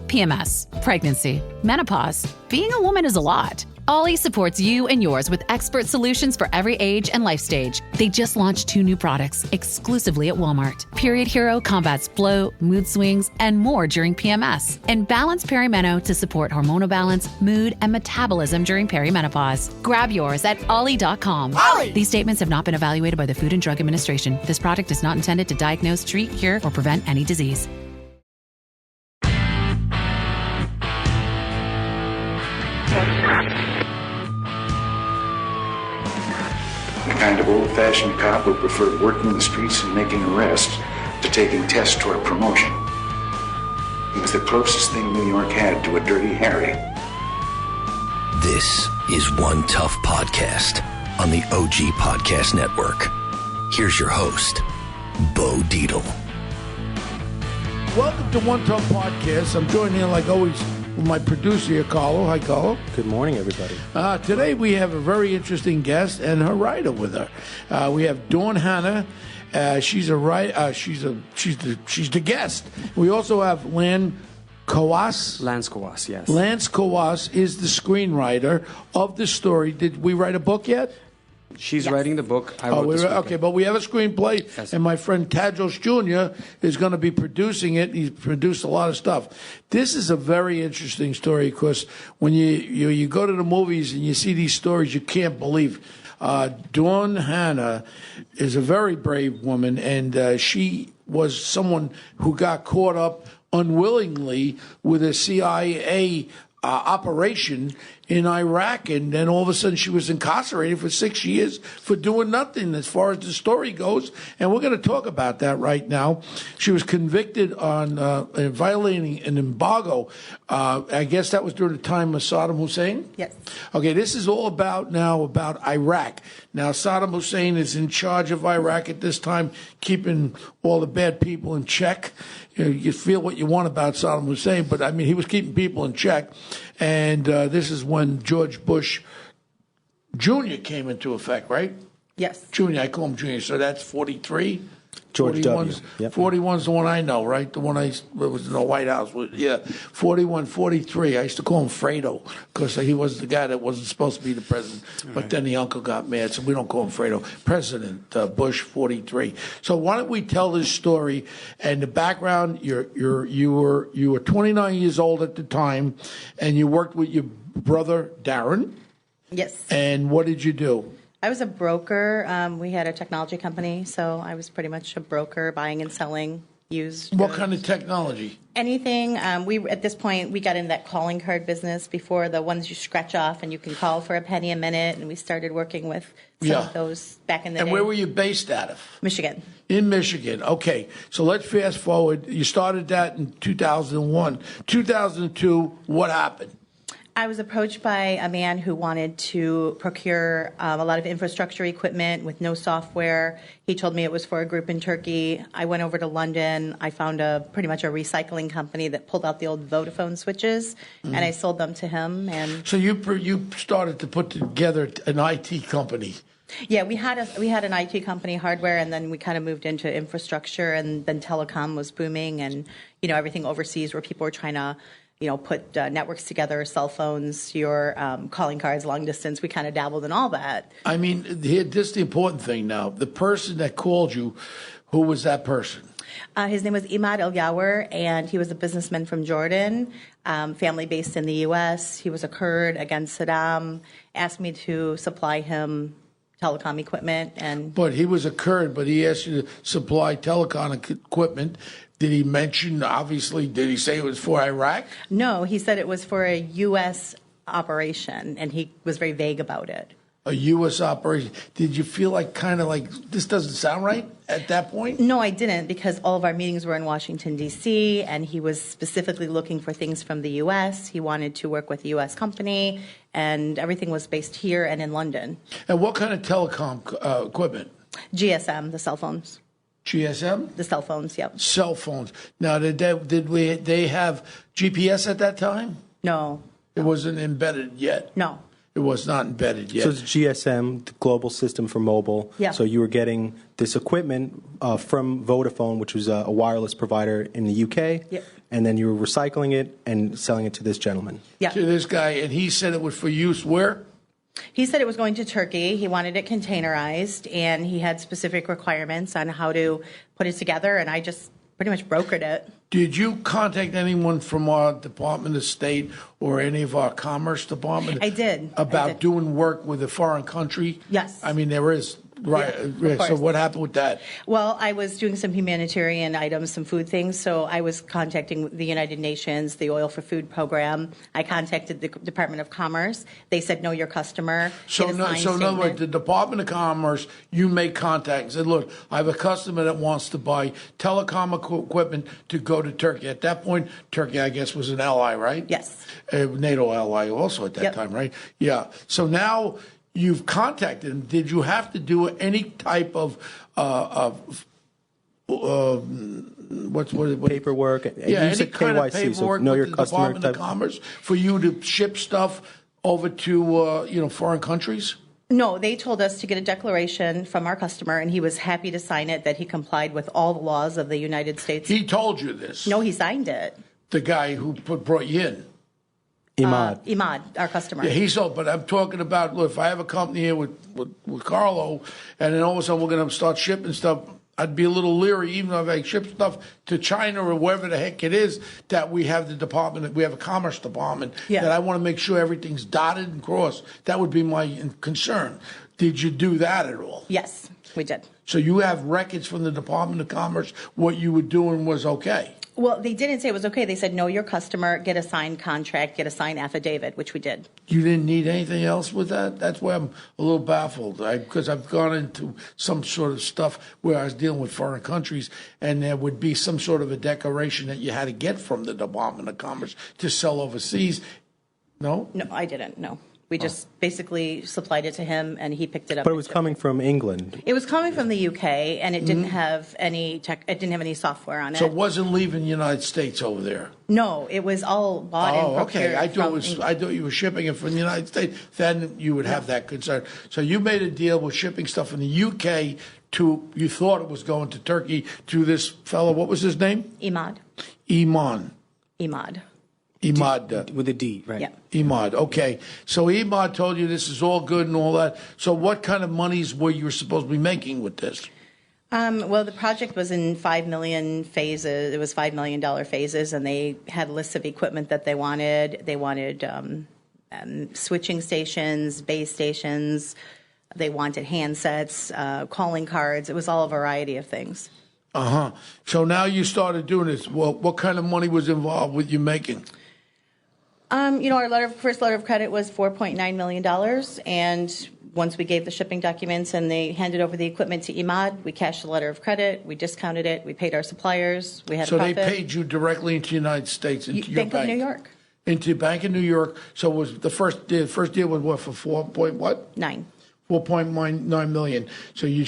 PMS, pregnancy, menopause. Being a woman is a lot. Ollie supports you and yours with expert solutions for every age and life stage. They just launched 2 new products exclusively at Walmart. Period Hero combats bloat, mood swings, and more during PMS. And Balance Perimeno to support hormonal balance, mood, and metabolism during perimenopause. Grab yours at ollie.com. Ollie! These statements have not been evaluated by the Food and Drug Administration. This product is not intended to diagnose, treat, cure, or prevent any disease. The kind of old-fashioned cop who preferred working the streets and making arrests to taking tests toward promotion. He was the closest thing New York had to a Dirty Harry. This is One Tough Podcast on the OG Podcast Network. Here's your host, Bo Dietl. Welcome to One Tough Podcast. I'm joined here, like always, with my producer here, Carlo. Hi, Carlo. Good morning, everybody. Today we have a very interesting guest and her writer with her. We have Dawn Hanna. She's a writer. She's the guest. We also have Lance Kawas, yes. Lance Kawas is the screenwriter of the story. Did we write a book yet? She's writing the book. I wrote the screenplay. Okay, but we have a screenplay, Yes. and my friend Tadros Jr. is going to be producing it. He's produced a lot of stuff. This is a very interesting story because when you go to the movies and you see these stories, you can't believe. Dawn Hanna is a very brave woman, and she was someone who got caught up unwillingly with a CIA operation in Iraq, and then all of a sudden she was incarcerated for 6 years for doing nothing as far as the story goes, and we're going to talk about that right now. She was convicted on violating an embargo. I guess that was during the time of Saddam Hussein? Yes. Okay, this is all about Iraq. Now, Saddam Hussein is in charge of Iraq at this time, keeping all the bad people in check. You feel what you want about Saddam Hussein, but, I mean, he was keeping people in check. And this is when George Bush Jr. came into effect, right? Yes. Junior, I call him Junior, so that's 43? George W. Yep. 41's the one I know, right? The one was in the White House. Yeah, 41, 43. I used to call him Fredo because he was the guy that wasn't supposed to be the president. But then the uncle got mad, so we don't call him Fredo. President Bush, 43. So why don't we tell this story and the background? You were 29 years old at the time, and you worked with your brother Darren. Yes. And what did you do? I was a broker. We had a technology company, so I was pretty much a broker, buying and selling used. What kind of technology? Anything. At this point, we got into that calling card business before the ones you scratch off and you can call for a penny a minute, and we started working with some of those back in the day. And where were you based out of? Michigan. In Michigan. Okay. So let's fast forward. You started that in 2001. 2002, what happened? I was approached by a man who wanted to procure a lot of infrastructure equipment with no software. He told me it was for a group in Turkey. I went over to London. I found pretty much a recycling company that pulled out the old Vodafone switches, and I sold them to him. And so you started to put together an IT company. Yeah, we had an IT company, hardware, and then we kind of moved into infrastructure, and then telecom was booming, and everything overseas where people were trying to put networks together, cell phones, your calling cards, long distance. We kind of dabbled in all that. I mean, this is the important thing now. The person that called you, who was that person? His name was Imad El Yawer, and he was a businessman from Jordan, family based in the U.S. He was a Kurd against Saddam, asked me to supply him telecom equipment. But he was a Kurd, but he asked you to supply telecom equipment. Did he mention, obviously, did he say it was for Iraq? No, he said it was for a U.S. operation, and he was very vague about it. A U.S. operation. Did you feel kind of like, this doesn't sound right at that point? No, I didn't, because all of our meetings were in Washington, D.C., and he was specifically looking for things from the U.S. He wanted to work with a U.S. company, and everything was based here and in London. And what kind of telecom equipment? GSM, the cell phones. GSM? The cell phones, yep. Cell phones. Now, did they have GPS at that time? No. It wasn't embedded yet? No. It was not embedded yet. So it's GSM, the global system for mobile. Yeah. So you were getting this equipment from Vodafone, which was a wireless provider in the UK. Yep. and then you were recycling it and selling it to this gentleman. Yeah. To this guy, and he said it was for use where? He said it was going to Turkey. He wanted it containerized, and he had specific requirements on how to put it together, and I just pretty much brokered it. Did you contact anyone from our Department of State or any of our Commerce Department? I did. About doing work with a foreign country? Yes. I mean, there is, right. Yeah, of So course. what happened with that? Well, I was doing some humanitarian items, some food things, so I was contacting the United Nations, the Oil for Food program. I contacted the Department of Commerce. They said, know your customer. So, get a no, signed so in other words, statement. the Department of Commerce, you make contact and said, look, I have a customer that wants to buy telecom equipment to go to Turkey. At that point, Turkey, I guess, was an ally, right? Yes. NATO ally also at that Yep. time, right? Yeah. So now you've contacted him. Did you have to do any type of what Paperwork. Yeah, Use any a kind of KYC, so paperwork know with your the customer Department of type. Commerce for you to ship stuff over to foreign countries? No, they told us to get a declaration from our customer, and he was happy to sign it that he complied with all the laws of the United States. He told you this. No, he signed it. The guy who brought you in. Imad. Imad, our customer. Yeah, he's all, but I'm talking about, look, if I have a company here with Carlo, and then all of a sudden we're going to start shipping stuff, I'd be a little leery, even if I ship stuff to China or wherever the heck it is, that we have we have a commerce department, Yeah. that I want to make sure everything's dotted and crossed. That would be my concern. Did you do that at all? Yes, we did. So you have records from the Department of Commerce, what you were doing was okay? Well, they didn't say it was okay. They said, know your customer, get a signed contract, get a signed affidavit, which we did. You didn't need anything else with that? That's why I'm a little baffled, because I've gone into some sort of stuff where I was dealing with foreign countries, and there would be some sort of a declaration that you had to get from the Department of Commerce to sell overseas. No? No, I didn't, no. We just basically supplied it to him, and he picked it up. But it was coming from England. It was coming from the UK, and it didn't have any it didn't have any software on it. So it wasn't leaving the United States over there? No, it was all bought and Oh, procured okay. I from thought you were shipping it from the United States. Then you would have that concern. So you made a deal with shipping stuff from the UK to, you thought it was going to Turkey, to this fellow. What was his name? Imad. Imad. With a D, right? Yeah. Imad. Okay. So Imad told you this is all good and all that. So what kind of monies were you supposed to be making with this? Well, the project was in 5 million phases. It was $5 million phases, and they had lists of equipment that they wanted. They wanted switching stations, base stations. They wanted handsets, calling cards. It was all a variety of things. Uh-huh. So now you started doing this. Well, what kind of money was involved with you making? Our first letter of credit was $4.9 million, and once we gave the shipping documents and they handed over the equipment to Imad, we cashed the letter of credit, we discounted it, we paid our suppliers, we had So a profit. they paid you directly into the United States, into your Bank bank? of New York. Into Bank of New York. So was the first deal was what, for 9. 4.9 million. So you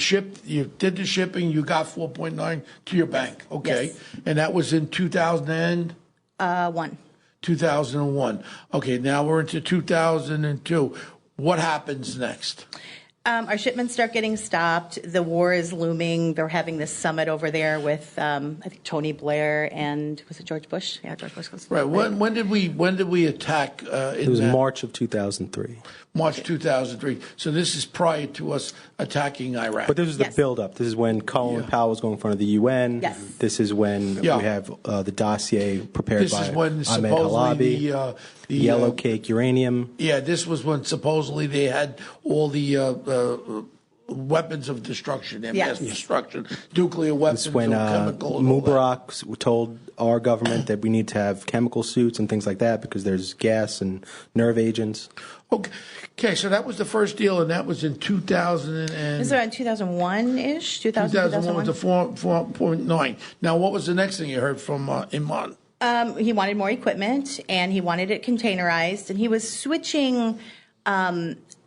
did the shipping, you got 4.9 to your bank. Okay. Yes. And that was in 1. 2001. Okay, now we're into 2002. What happens next? Our shipments start getting stopped. The war is looming. They're having this summit over there with, I think, Tony Blair and, was it George Bush? Yeah, George Bush. Right. When did we attack? It was March of 2003. March 2003. So this is prior to us attacking Iraq. But this is the Yes. build-up. This is when Colin Powell was going in front of the UN. Yes. This is when Yeah. we have the dossier prepared This by is when Ahmed supposedly Halabi, the yellow cake uranium. Yeah, this was when supposedly they had all the weapons of destruction, mass Yes. destruction, nuclear weapons, It's when or chemical. and all that. Mubarak told our government that we need to have chemical suits and things like that because there's gas and nerve agents. Okay, so that was the first deal, and that was in 2000 and This is around 2001-ish, 2001 was the 4.9. Now, what was the next thing you heard from Imad? He wanted more equipment, and he wanted it containerized, and he was switching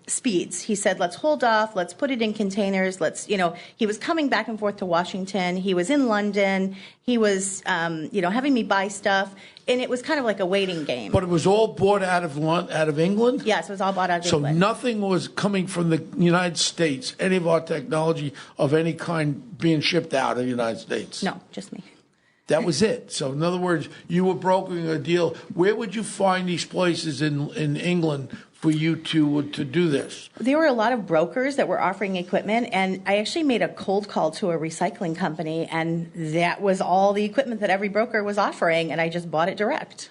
speeds. He said, let's hold off, let's put it in containers, he was coming back and forth to Washington. He was in London. He was, having me buy stuff, and it was kind of like a waiting game. But it was all bought out of England? Yes, it was all bought out of So England. nothing was coming from the United States, any of our technology of any kind being shipped out of the United States? No, just me. That was it. So in other words, you were brokering a deal. Where would you find these places in England for you to do this? There were a lot of brokers that were offering equipment, and I actually made a cold call to a recycling company, and that was all the equipment that every broker was offering, and I just bought it direct.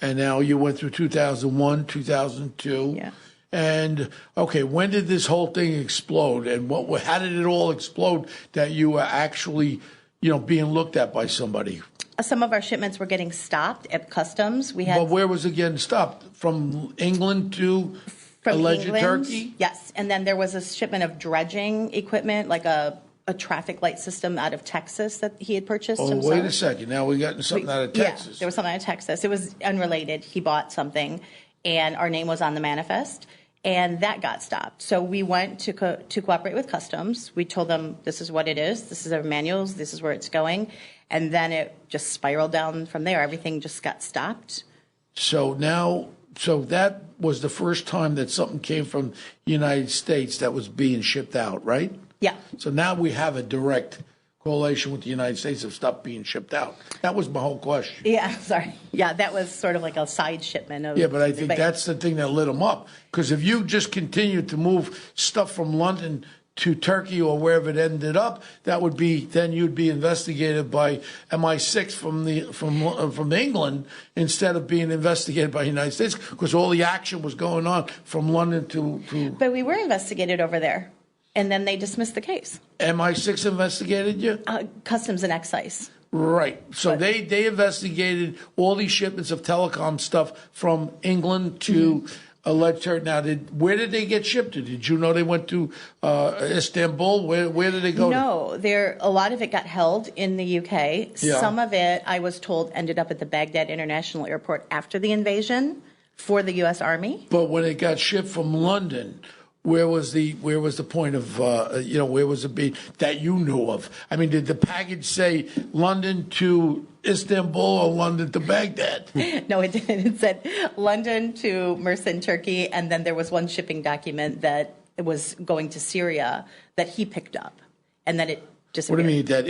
And now you went through 2001, 2002. Yeah. And okay, when did this whole thing explode? And how did it all explode that you were actually, being looked at by somebody? Some of our shipments were getting stopped at customs. But where was it getting stopped? From England to alleged England, Turkey? Yes, and then there was a shipment of dredging equipment, like a traffic light system out of Texas that he had purchased himself. Wait a second. Now we got something out of Texas. Yeah, there was something out of Texas. It was unrelated. He bought something, and our name was on the manifest, and that got stopped. So we went to cooperate with customs. We told them this is what it is. This is our manuals. This is where it's going. And then it just spiraled down from there. Everything just got stopped. So that was the first time that something came from the United States that was being shipped out, right? Yeah. So now we have a direct correlation with the United States of stuff being shipped out. That was my whole question. Yeah, sorry. Yeah, that was sort of like a side shipment of. Yeah, but I think that's the thing that lit them up. Because if you just continued to move stuff from London to Turkey or wherever it ended up, then you'd be investigated by MI6 from England instead of being investigated by the United States, because all the action was going on from London to. But we were investigated over there, and then they dismissed the case. MI6 investigated you? Customs and Excise. Right. So they investigated all these shipments of telecom stuff from England to. Alleged. Now, where did they get shipped to? Did you know they went to Istanbul? Where did they go? No, a lot of it got held in the UK. Yeah. Some of it, I was told, ended up at the Baghdad International Airport after the invasion for the U.S. Army. But when it got shipped from London, where was the point of where was it be that you knew of? I mean, did the package say London to Istanbul or London to Baghdad? No, it didn't. It said London to Mersin, Turkey, and then there was one shipping document that was going to Syria that he picked up, and then it disappeared. What do you mean that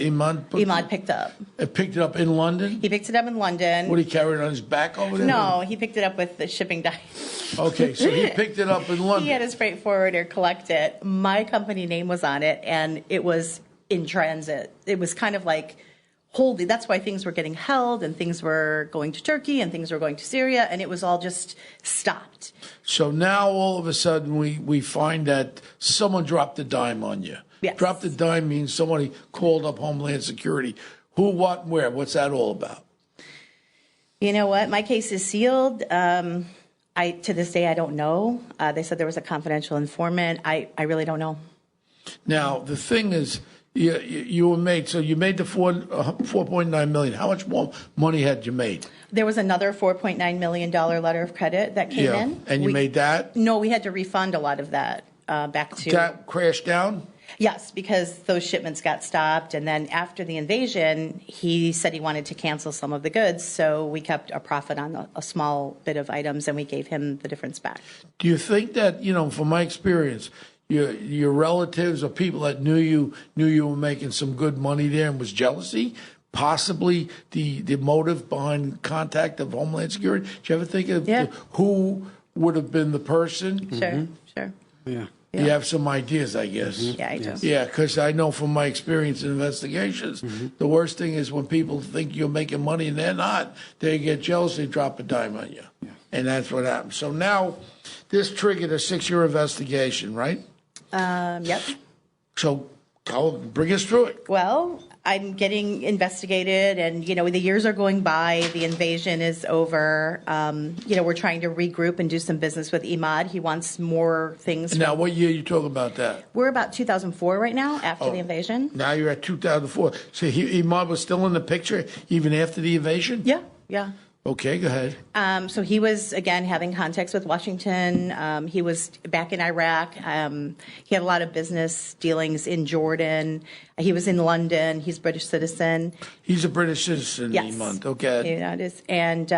Imad picked up? It picked it up in London? He picked it up in London. What, he carried it on his back over there? No, he picked it up with the shipping document. Okay, so he picked it up in London. He had a freight forwarder collect it. My company name was on it, and it was in transit. It was kind of like holding. That's why things were getting held, and things were going to Turkey, and things were going to Syria, and it was all just stopped. So now all of a sudden we find that someone dropped a dime on you. Yes. Dropped a dime means somebody called up Homeland Security. Who, what, and where? What's that all about? You know what? My case is sealed. To this day, I don't know. They said there was a confidential informant. I really don't know. Now, the thing is, you were made, so you made the $4.9 million. How much more money had you made? There was another $4.9 million letter of credit that came in. And you made that? No, we had to refund a lot of that back to. That crashed down? Yes, because those shipments got stopped. And then after the invasion, he said he wanted to cancel some of the goods. So we kept a profit on a small bit of items, and we gave him the difference back. Do you think that, from my experience, your relatives or people that knew you were making some good money there and was jealousy? Possibly the motive behind contact of Homeland Security? Did you ever think of who would have been the person? Sure. Yeah. You have some ideas, I guess. Yeah, I do. Yeah, because I know from my experience in investigations, the worst thing is when people think you're making money and they're not, they get jealous, they drop a dime on you. Yeah. And that's what happens. So now this triggered a 6-year investigation, right? Yep. So bring us through it. Well, I'm getting investigated, and the years are going by. The invasion is over. We're trying to regroup and do some business with Imad. He wants more things. Now, what year are you talking about that? We're about 2004 right now, after the invasion. Now you're at 2004. So Imad was still in the picture even after the invasion? Yeah. Okay, go ahead. So he was, again, having contacts with Washington. He was back in Iraq. He had a lot of business dealings in Jordan. He was in London. He's a British citizen. He's a British citizen, yes. Imad. Okay. It is. And,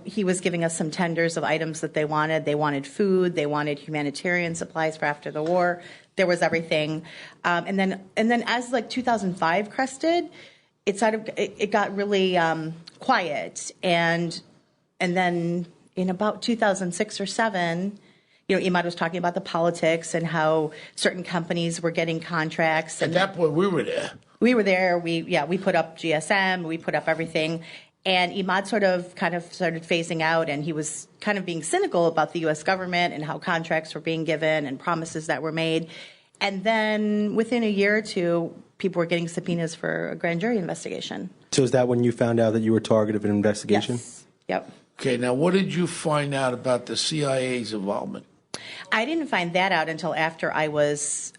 he was giving us some tenders of items that they wanted. They wanted food. They wanted humanitarian supplies for after the war. There was everything. And then as 2005 crested, it got really quiet, and then in about 2006 or 7, Imad was talking about the politics and how certain companies were getting contracts. At that point, we were there. We were there. We put up GSM. We put up everything. And Imad kind of started phasing out, and he was kind of being cynical about the U.S. government and how contracts were being given and promises that were made. And then within a year or two, people were getting subpoenas for a grand jury investigation. So is that when you found out that you were targeted of an investigation? Yes. Yep. Okay, now what did you find out about the CIA's involvement? I didn't find that out until after I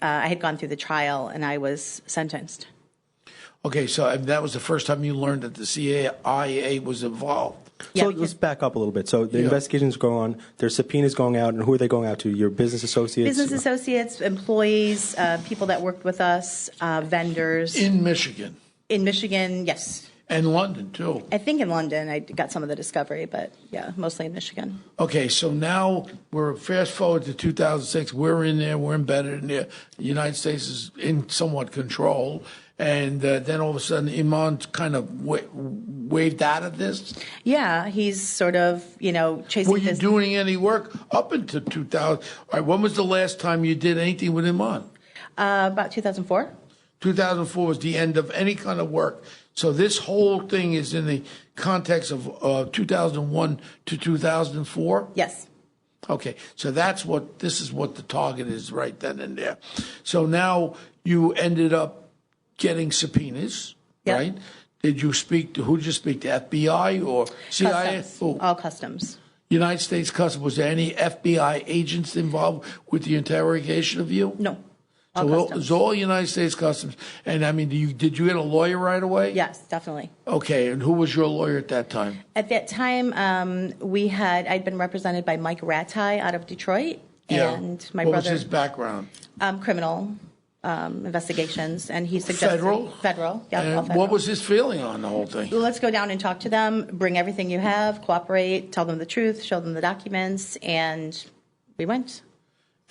had gone through the trial and I was sentenced. Okay, so that was the first time you learned that the CIA was involved. So let's back up a little bit. So the investigations go on, there's subpoenas going out, and who are they going out to? Your business associates? Business associates, employees, people that worked with us, vendors. In Michigan? In Michigan, yes. And London, too. I think in London I got some of the discovery, but yeah, mostly in Michigan. Okay, so now we're fast forward to 2006. We're in there. We're embedded in there. The United States is in somewhat control. And then all of a sudden, Imad kind of waved out of this? Yeah, he's sort of, chasing Were you doing any work up until 2000? All right, when was the last time you did anything with Imad? About 2004. 2004 was the end of any kind of work. So this whole thing is in the context of 2001 to 2004? Yes. Okay, so this is what the target is right then and there. So now you ended up getting subpoenas, right? Who did you speak to, FBI or CIA? All customs. United States Customs. Was there any FBI agents involved with the interrogation of you? No. So it was all United States Customs. And I mean, did you get a lawyer right away? Yes, definitely. Okay, and who was your lawyer at that time? At that time, I'd been represented by Mike Rattay out of Detroit. Yeah. And my what brother. was his background? Criminal investigations, and he suggested federal. Yeah, all federal. What was his feeling on the whole thing? Let's go down and talk to them. Bring everything you have. Cooperate. Tell them the truth. Show them the documents, and we went.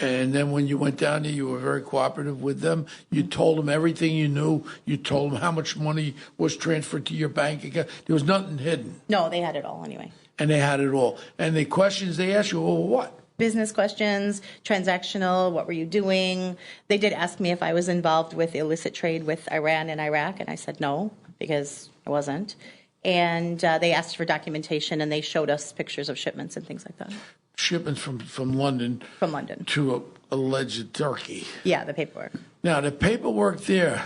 And then when you went down there, you were very cooperative with them. You told them everything you knew. You told them how much money was transferred to your bank account. There was nothing hidden. No, they had it all anyway. And they had it all. And the questions they asked you, well, what? Business questions, transactional, what were you doing? They did ask me if I was involved with illicit trade with Iran and Iraq, and I said no, because I wasn't. And they asked for documentation, and they showed us pictures of shipments and things like that. Shipments from London. From London. To alleged Turkey. Yeah, the paperwork. Now, the paperwork there,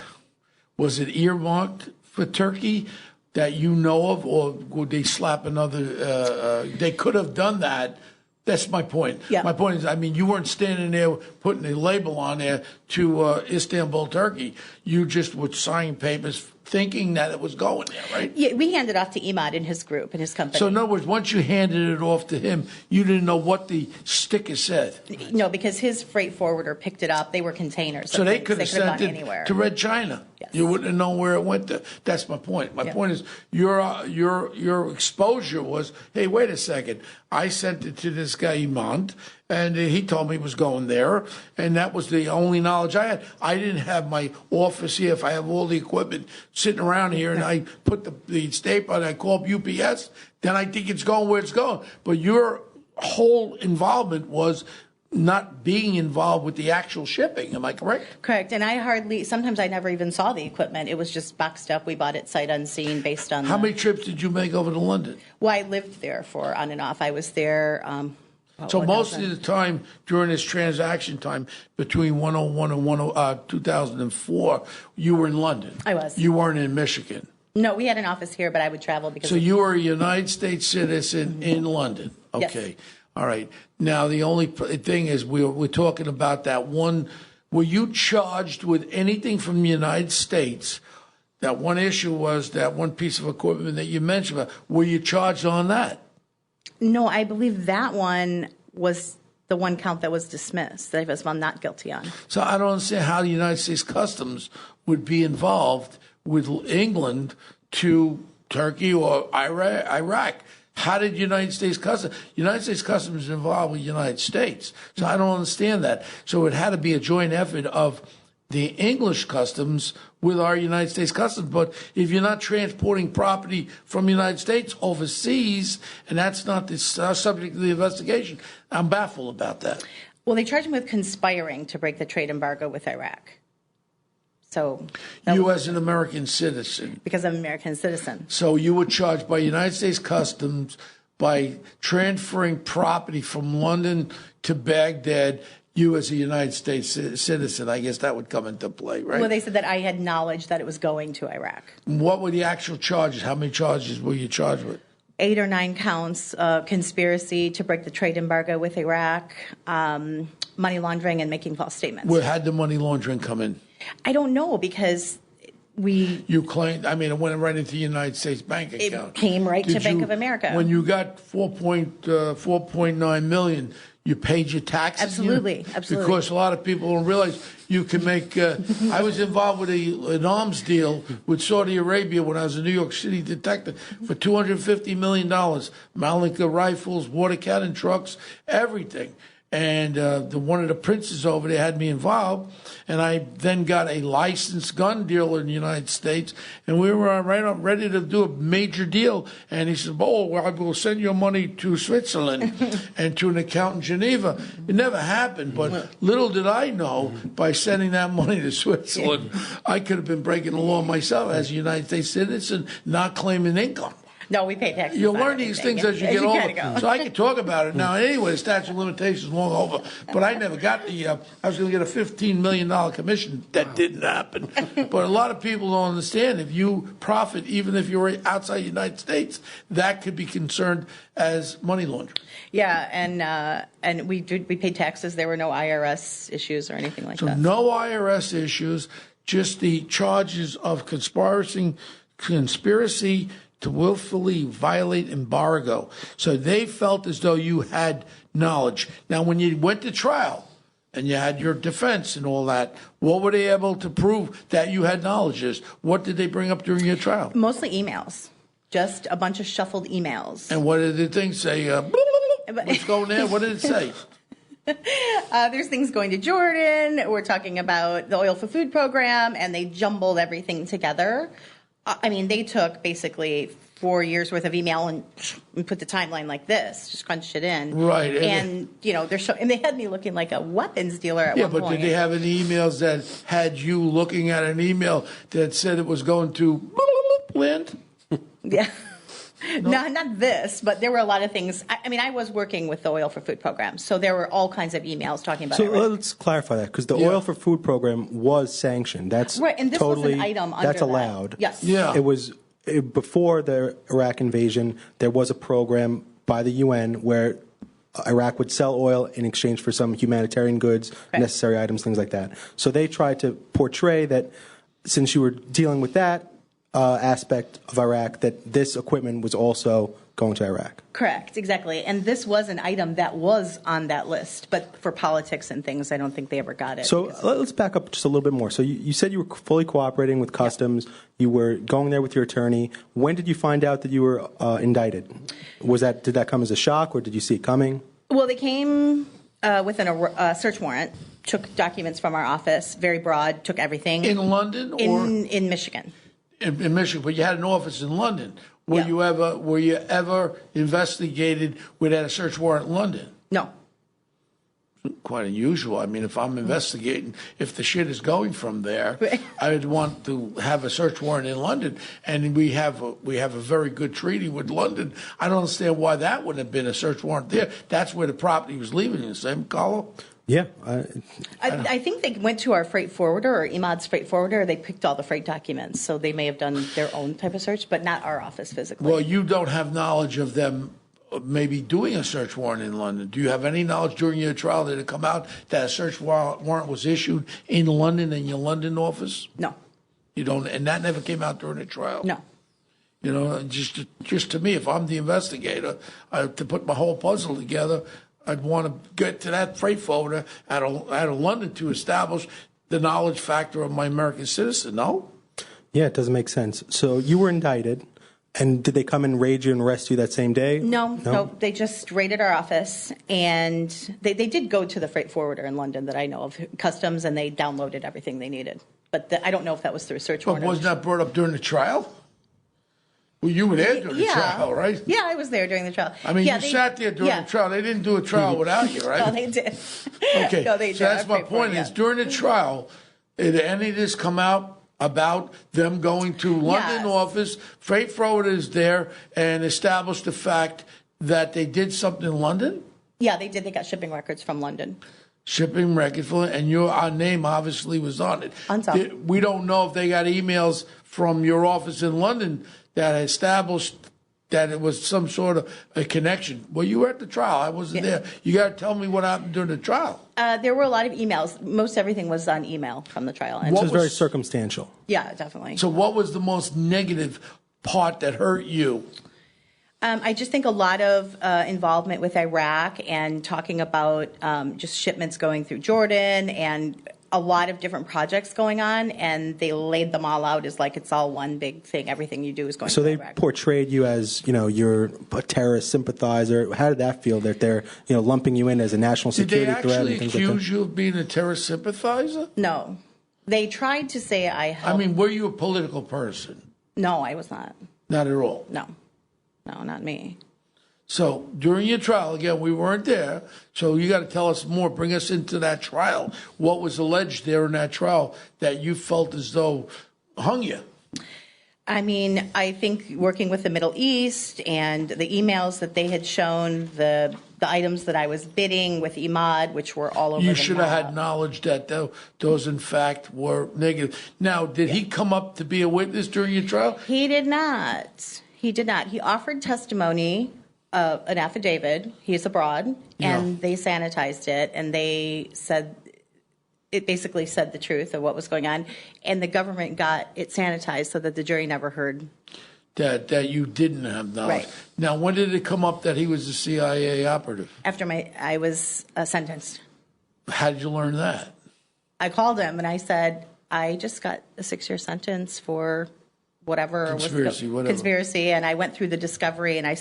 was it earmarked for Turkey that you know of, or would they slap another? They could have done that. That's my point. Yeah. My point is, I mean, you weren't standing there putting a label on there to Istanbul, Turkey. You just would sign papers thinking that it was going there, right? Yeah, we handed off to Imad and his group and his company. So in other words, once you handed it off to him, you didn't know what the sticker said. No, because his freight forwarder picked it up. They were containers. So they could have sent it anywhere. to Red China. Yes. You wouldn't have known where it went to. That's my point. My point is your exposure was, hey, wait a second. I sent it to this guy, Imad, and he told me it was going there, and that was the only knowledge I had. I didn't have my office here. If I have all the equipment sitting around here and I put the staple and I call up UPS, then I think it's going where it's going. But your whole involvement was not being involved with the actual shipping. Am I correct? Correct. And sometimes I never even saw the equipment. It was just boxed up. We bought it sight unseen based on. How many trips did you make over to London? Well, I lived there for on and off. I was there. So most of the time during this transaction time between 101 and 2004, you were in London. I was. You weren't in Michigan. No, we had an office here, but I would travel because. So you were a United States citizen in London. Okay. Yes. All right. Now, the only thing is we're talking about that one. Were you charged with anything from the United States? That one issue was that one piece of equipment that you mentioned about. Were you charged on that? No, I believe that one was the one count that was dismissed, that I was found not guilty on. So I don't understand how the United States Customs would be involved with England to Turkey or Iraq. How did United States Customs is involved with the United States. So I don't understand that. So it had to be a joint effort of the English customs with our United States customs. But if you're not transporting property from the United States overseas, and that's not the subject of the investigation, I'm baffled about that. Well, they charged him with conspiring to break the trade embargo with Iraq. So you as an American citizen. Because I'm an American citizen. So you were charged by United States Customs by transferring property from London to Baghdad. You as a United States citizen, I guess that would come into play, right? Well, they said that I had knowledge that it was going to Iraq. What were the actual charges? How many charges were you charged with? 8 or 9 counts of conspiracy to break the trade embargo with Iraq, money laundering, and making false statements. Where had the money laundering come in? I don't know, because You claimed, I mean, it went right into the United States bank account. It came right to Bank of America. When you got 4.9 million, you paid your taxes? Absolutely, absolutely. Because a lot of people don't realize you can make, I was involved with an arms deal with Saudi Arabia when I was a New York City detective for $250 million. Malika rifles, water cannon trucks, everything. And one of the princes over there had me involved, and I then got a licensed gun dealer in the United States, and we were ready to do a major deal. And he said, "Oh, well, I will send your money to Switzerland and to an account in Geneva." It never happened, but little did I know, by sending that money to Switzerland, I could have been breaking the law myself as a United States citizen, not claiming income. No, we pay taxes. You learn these things as you get older. Go. So I can talk about it now. Anyway, the statute of limitations is long over. But I never got I was going to get a $15 million commission. That didn't happen. But a lot of people don't understand. If you profit, even if you're outside the United States, that could be concerned as money laundering. Yeah, and we paid taxes. There were no IRS issues or anything like that. So no IRS issues, just the charges of conspiracy to willfully violate embargo. So they felt as though you had knowledge. Now, when you went to trial and you had your defense and all that, what were they able to prove that you had knowledge is? What did they bring up during your trial? Mostly emails. Just a bunch of shuffled emails. And what did the thing say? What's going there? What did it say? There's things going to Jordan. We're talking about the Oil for Food program, and they jumbled everything together. I mean, they took basically 4 years worth of email and put the timeline like this, just crunched it in. Right. And and they had me looking like a weapons dealer at one point. Yeah, but did they have any emails that had you looking at an email that said it was going to land? Yeah. No, not this, but there were a lot of things. I mean, I was working with the Oil for Food program, so there were all kinds of emails talking about it. So let's clarify that, because the Oil for Food program was sanctioned. That's right, and this totally, was an item under that's allowed. That. Yes. Yeah. It was before the Iraq invasion. There was a program by the UN where Iraq would sell oil in exchange for some humanitarian goods, necessary items, things like that. So they tried to portray that since you were dealing with that aspect of Iraq, that this equipment was also going to Iraq. Correct, exactly. And this was an item that was on that list, but for politics and things, I don't think they ever got it. So let's back up just a little bit more. So you said you were fully cooperating with Customs. Yep. You were going there with your attorney. When did you find out that you were indicted? Did that come as a shock, or did you see it coming? Well, they came with a search warrant, took documents from our office, very broad, took everything. In London? In Michigan. In Michigan, but you had an office in London. Were you ever investigated without a search warrant in London? No. Quite unusual. I mean, if I'm investigating, if the shit is going from there, I would want to have a search warrant in London. And we have a very good treaty with London. I don't understand why that wouldn't have been a search warrant there. That's where the property was leaving. The same, Carlo? Yeah. I think they went to our freight forwarder, or Imad's freight forwarder. They picked all the freight documents, so they may have done their own type of search, but not our office physically. Well, you don't have knowledge of them maybe doing a search warrant in London. Do you have any knowledge during your trial that it come out that a search warrant was issued in London in your London office? No. You don't, and that never came out during the trial? No. You know, just to me, if I'm the investigator, to put my whole puzzle together, I'd want to get to that freight forwarder out of London to establish the knowledge factor of my American citizen. No? Yeah, it doesn't make sense. So you were indicted. And did they come and raid you and arrest you that same day? No. They just raided our office, and they did go to the freight forwarder in London that I know of, Customs, and they downloaded everything they needed. But I don't know if that was through a search warrant. But wasn't that brought up during the trial? Well, you were there during the trial, right? Yeah, I was there during the trial. I mean, you sat there during the trial. They didn't do a trial without you, right? No, they did. Okay, No, they did. so that's my point is during the trial, did any of this come out about them going to London office, freight forwarders there, and established the fact that they did something in London? Yeah, they did. They got shipping records from London. Shipping records, and our name obviously was on it. On top. We don't know if they got emails from your office in London that established that it was some sort of a connection. Well, you were at the trial. I wasn't there. You got to tell me what happened during the trial. There were a lot of emails. Most everything was on email from the trial. And it was very circumstantial. Yeah, definitely. So what was the most negative part that hurt you? I just think a lot of involvement with Iraq and talking about just shipments going through Jordan and a lot of different projects going on, and they laid them all out as like it's all one big thing. Everything you do is going so to they Iraq. Portrayed you as, you're a terrorist sympathizer. How did that feel that they're, lumping you in as a national security threat? Did they actually and things accuse you of being a terrorist sympathizer? No. They tried to say I helped. I mean, were you a political person? No, I was not. Not at all? No, not me. So during your trial, again, we weren't there, so you got to tell us more. Bring us into that trial. What was alleged there in that trial that you felt as though hung you? I mean, I think working with the Middle East and the emails that they had shown, the items that I was bidding with Imad, which were all over You the should have map. had knowledge that those, in fact, were negative. Now, did he come up to be a witness during your trial? He did not. He did not. He offered testimony, an affidavit. He's abroad, and they sanitized it, and they said it basically said the truth of what was going on, and the government got it sanitized so that the jury never heard that you didn't have knowledge. Right. Now, when did it come up that he was a CIA operative? after I was sentenced. How did you learn that? I called him and I said, I just got a 6-year sentence for whatever conspiracy, and I went through the discovery, and I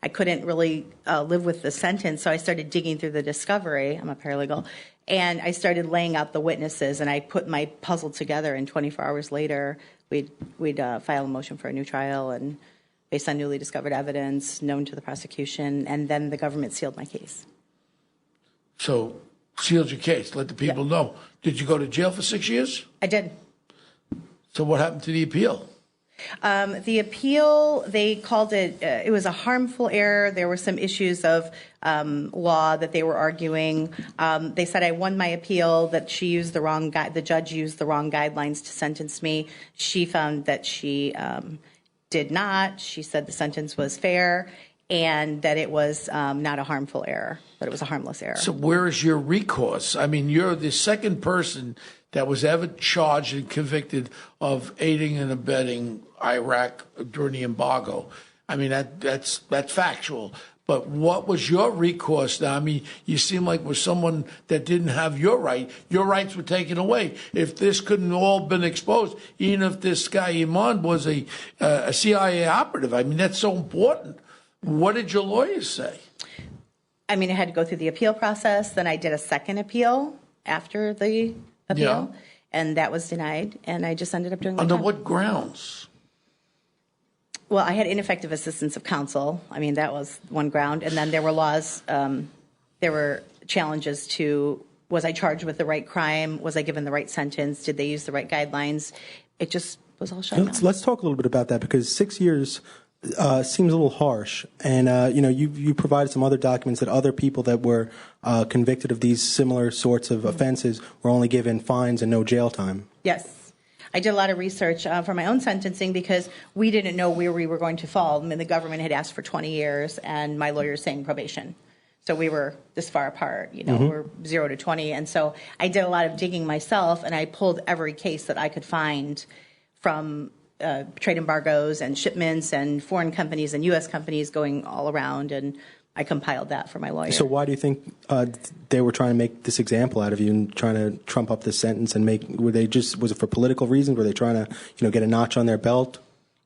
couldn't really live with the sentence, so I started digging through the discovery. I'm a paralegal, and I started laying out the witnesses, and I put my puzzle together, and 24 hours later, we'd file a motion for a new trial, and based on newly discovered evidence known to the prosecution, and then the government sealed my case. So, sealed your case, let the people know. Did you go to jail for 6 years? I did. So what happened to the appeal? The appeal, they called it, it was a harmful error. There were some issues of law that they were arguing. They said I won my appeal, that she used the wrong the judge used the wrong guidelines to sentence me. She found that she did not. She said the sentence was fair and that it was not a harmful error, that it was a harmless error. So where is your recourse? I mean, you're the second person that was ever charged and convicted of aiding and abetting Iraq during the embargo. I mean, that's factual. But what was your recourse now? I mean, you seem like was someone that didn't have your right. Your rights were taken away. If this couldn't all been exposed, even if this guy Iman was a CIA operative, I mean, that's so important. What did your lawyers say? I mean, I had to go through the appeal process. Then I did a second appeal after the appeal, and that was denied, and I just ended up doing my Under job. what grounds? Well, I had ineffective assistance of counsel. I mean, that was one ground. And then there were laws, there were challenges to, was I charged with the right crime? Was I given the right sentence? Did they use the right guidelines? It just was all shut down. Let's talk a little bit about that, because 6 years seems a little harsh. And, you provided some other documents that other people that were convicted of these similar sorts of offenses were only given fines and no jail time. Yes. I did a lot of research for my own sentencing because we didn't know where we were going to fall. I mean, the government had asked for 20 years, and my lawyer's saying probation. So we were this far apart, we're 0 to 20. And so I did a lot of digging myself, and I pulled every case that I could find from trade embargoes and shipments and foreign companies and U.S. companies going all around, and I compiled that for my lawyer. So why do you think they were trying to make this example out of you and trying to trump up this sentence and was it for political reasons? Were they trying to, get a notch on their belt?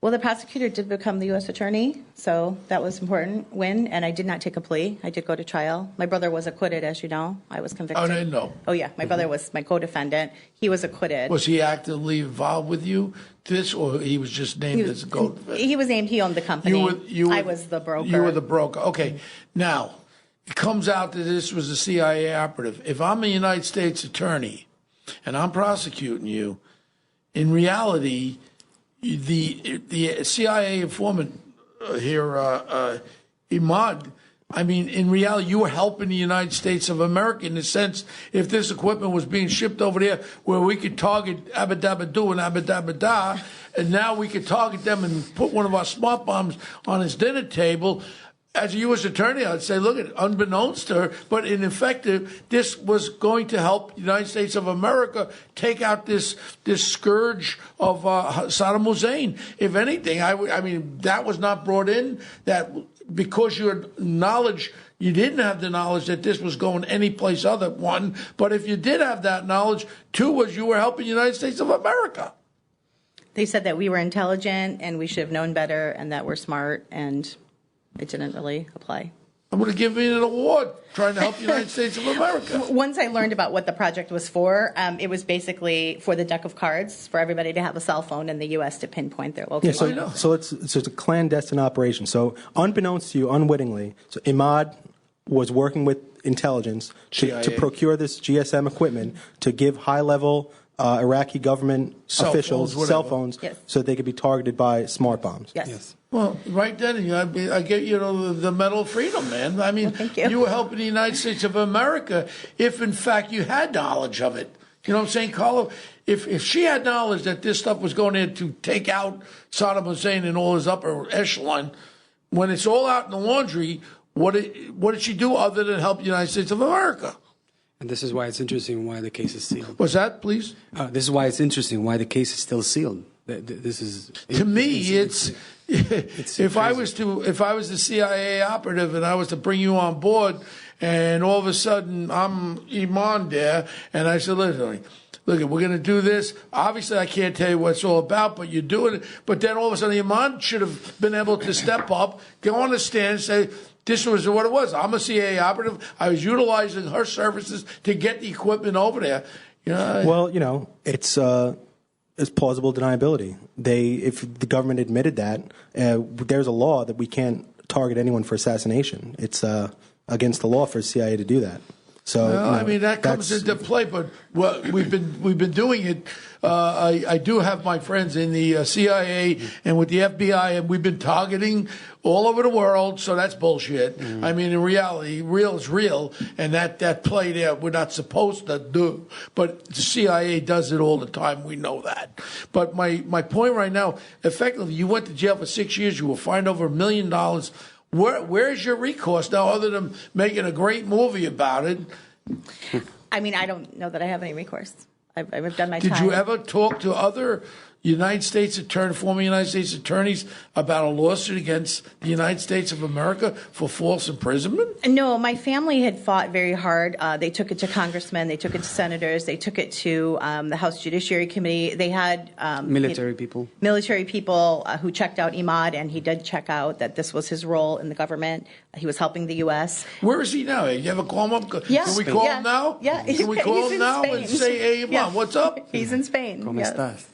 Well, the prosecutor did become the U.S. attorney, so that was important win, and I did not take a plea. I did go to trial. My brother was acquitted, as you know. I was convicted. Oh, I didn't know. Oh, yeah. My brother was my co-defendant. He was acquitted. Was he actively involved with you, this, or he was just named as a co-defendant? He was named. He owned the company. I was the broker. You were the broker. Okay. Now, it comes out that this was a CIA operative. If I'm a United States attorney and I'm prosecuting you, in reality, the CIA informant here, Imad, I mean, in reality, you were helping the United States of America in the sense if this equipment was being shipped over there where we could target Abadabadu and Abadabada, and now we could target them and put one of our smart bombs on his dinner table. As a U.S. attorney, I'd say, look, unbeknownst to her, but in effect, this was going to help the United States of America take out this scourge of Saddam Hussein. If anything, I mean, that was not brought in, that because your knowledge, you didn't have the knowledge that this was going anyplace other, one, but if you did have that knowledge, two was you were helping the United States of America. They said that we were intelligent and we should have known better and that we're smart, and it didn't really apply. I'm going to give you an award trying to help the United States of America. Once I learned about what the project was for, it was basically for the deck of cards for everybody to have a cell phone in the U.S. to pinpoint their location. Yeah, so it's a clandestine operation. So unbeknownst to you, unwittingly, so Imad was working with intelligence to procure this GSM equipment to give high-level Iraqi government officials cell phones yes. so that they could be targeted by smart bombs. Yes. Well, right then, I get the Medal of Freedom, man. I mean, thank you. were helping the United States of America if, in fact, you had knowledge of it. You know what I'm saying, Carlo? If she had knowledge that this stuff was going in to take out Saddam Hussein and all his upper echelon, when it's all out in the laundry, what did she do other than help the United States of America? And this is why it's interesting why the case is sealed. What's that, please? This is why it's interesting why the case is still sealed. This is to me, it's if I was the CIA operative and I was to bring you on board, and all of a sudden I'm Iman there, and I said, listen, look, we're going to do this. Obviously, I can't tell you what it's all about, but you're doing it. But then all of a sudden, Iman should have been able to step up, go on the stand, and say, this was what it was. I'm a CIA operative. I was utilizing her services to get the equipment over there. Well, it's plausible deniability. If the government admitted that, there's a law that we can't target anyone for assassination. It's against the law for CIA to do that. So, I mean, that comes into play, but we've been doing it. I do have my friends in the CIA and with the FBI, and we've been targeting all over the world, so that's bullshit. Mm. I mean, in reality, real is real, and that play there we're not supposed to do. But the CIA does it all the time. We know that. But my point right now, effectively, you went to jail for 6 years. You were fined over $1 million. Where's your recourse now, other than making a great movie about it? I mean, I don't know that I have any recourse. I've done my time. Did you ever talk to other former United States attorneys about a lawsuit against the United States of America for false imprisonment? No, my family had fought very hard. They took it to congressmen, they took it to senators, they took it to the House Judiciary Committee. They had military people who checked out Imad, and he did check out that this was his role in the government. He was helping the U.S. Where is he now? You ever call him up? Yeah. Can we call him now? Yeah. Can we call him now and say, hey, Imad, what's up? He's in Spain. ¿Cómo estás?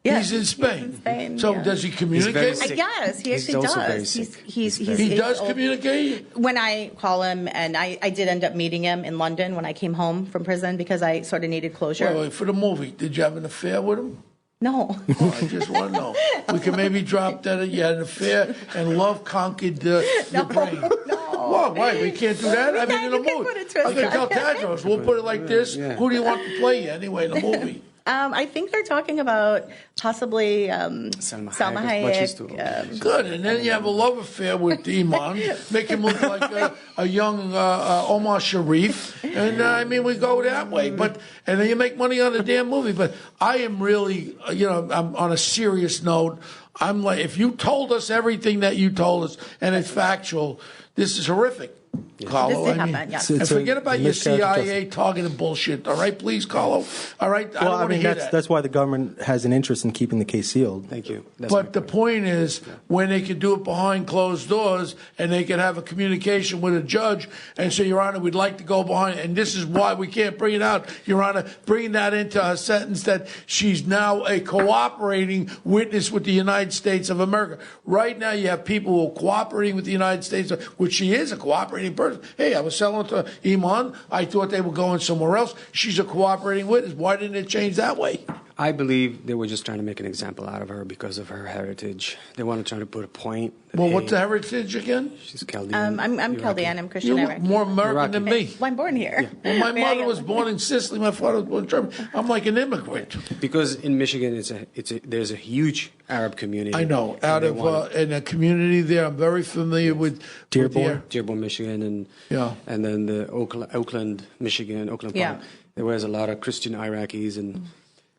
Yeah, he's in Spain. He's in Spain. So yeah. does he communicate? Yes, he actually does. He does communicate? When I call him, and I did end up meeting him in London when I came home from prison because I sort of needed closure. Wait, for the movie, did you have an affair with him? No. Oh, I just want to know. We can maybe drop that you had an affair and love conquered your brain. No. Well, why? We can't do that? I mean, in the movie. I'm going to tell Tadros. We'll put it like this. Yeah. Who do you want to play you anyway in the movie? I think they're talking about possibly Salma Hayek. Good, and then you have a love affair with Iman, make him look like a young Omar Sharif, and I mean we go that way. But and then you make money on the damn movie. But I am really, I'm on a serious note. I'm like, if you told us everything that you told us and it's factual, this is horrific. Carlo. This did happen, yes. And It's a forget about your mischaracterization. CIA targeted bullshit. All right, please, Carlo. All right, I don't Well, I want to mean, hear that's why the government has an interest in keeping the case sealed. Thank you. That's But my the point is, when they could do it behind closed doors and they could have a communication with a judge and say, Your Honor, we'd like to go behind, and this is why we can't bring it out, Your Honor, bring that into a sentence that she's now a cooperating witness with the United States of America. Right now, you have people who are cooperating with the United States, which she is a cooperating person. Hey, I was selling to Iman. I thought they were going somewhere else. She's a cooperating witness. Why didn't it change that way? I believe they were just trying to make an example out of her because of her heritage. They wanted to try to put a point. That, Well, what's the heritage again? She's Chaldean. I'm Iraqi. Chaldean. I'm Christian You look Iraqi. more American than me. Well, I'm born here. Well, my mother was born in Sicily. My father was born in Germany. I'm like an immigrant. Because in Michigan, there's a huge Arab community. I know. And Out they of want- in a community there, I'm very familiar with Dearborn? Dearborn, Michigan, and then the Oakland, Michigan, Oakland Park. Yeah. There was a lot of Christian Iraqis, and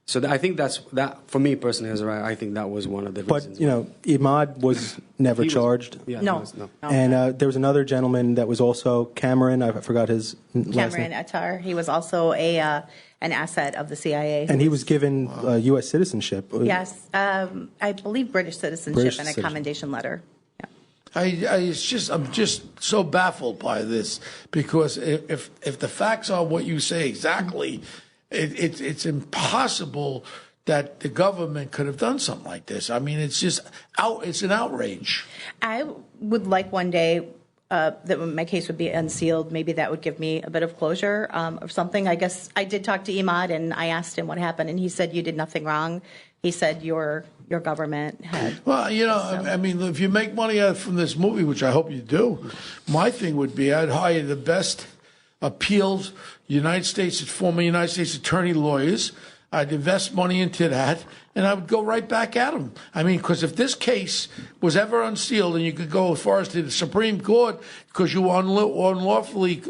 so I think that for me personally as a writer, I think that was one of the But, reasons. you know, Imad was never He was- charged. Yeah, No. no. And there was another gentleman that was also Cameron. I forgot his last Cameron name. Attar. He was also an asset of the CIA. And he was given U.S. citizenship. Yes, I believe British citizenship British and a citizenship. commendation letter. Yeah. I'm just so baffled by this because if the facts are what you say exactly, it's impossible that the government could have done something like this. I mean, it's just it's an outrage. I would like one day that my case would be unsealed. Maybe that would give me a bit of closure or something. I guess I did talk to Imad and I asked him what happened, and he said you did nothing wrong. He said your government had. Well, you know, I mean, if you make money from this movie, which I hope you do, my thing would be I'd hire the best appeals, former United States attorney lawyers. I'd invest money into that, and I would go right back at them. I mean, because if this case was ever unsealed and you could go as far as to the Supreme Court because you were unlawfully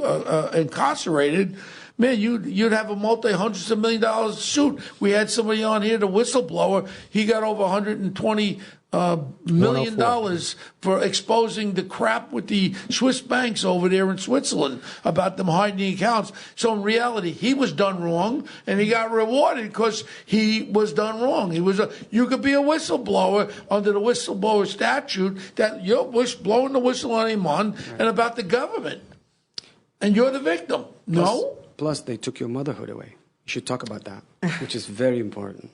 incarcerated, man, you'd have a multi-hundreds of $1 million suit. We had somebody on here, the whistleblower. He got over $120 million for exposing the crap with the Swiss banks over there in Switzerland about them hiding the accounts. So in reality, he was done wrong, and he got rewarded because he was done wrong. You could be a whistleblower under the whistleblower statute that you're blowing the whistle on Iman and about the government, and you're the victim. Plus, they took your motherhood away. You should talk about that, which is very important.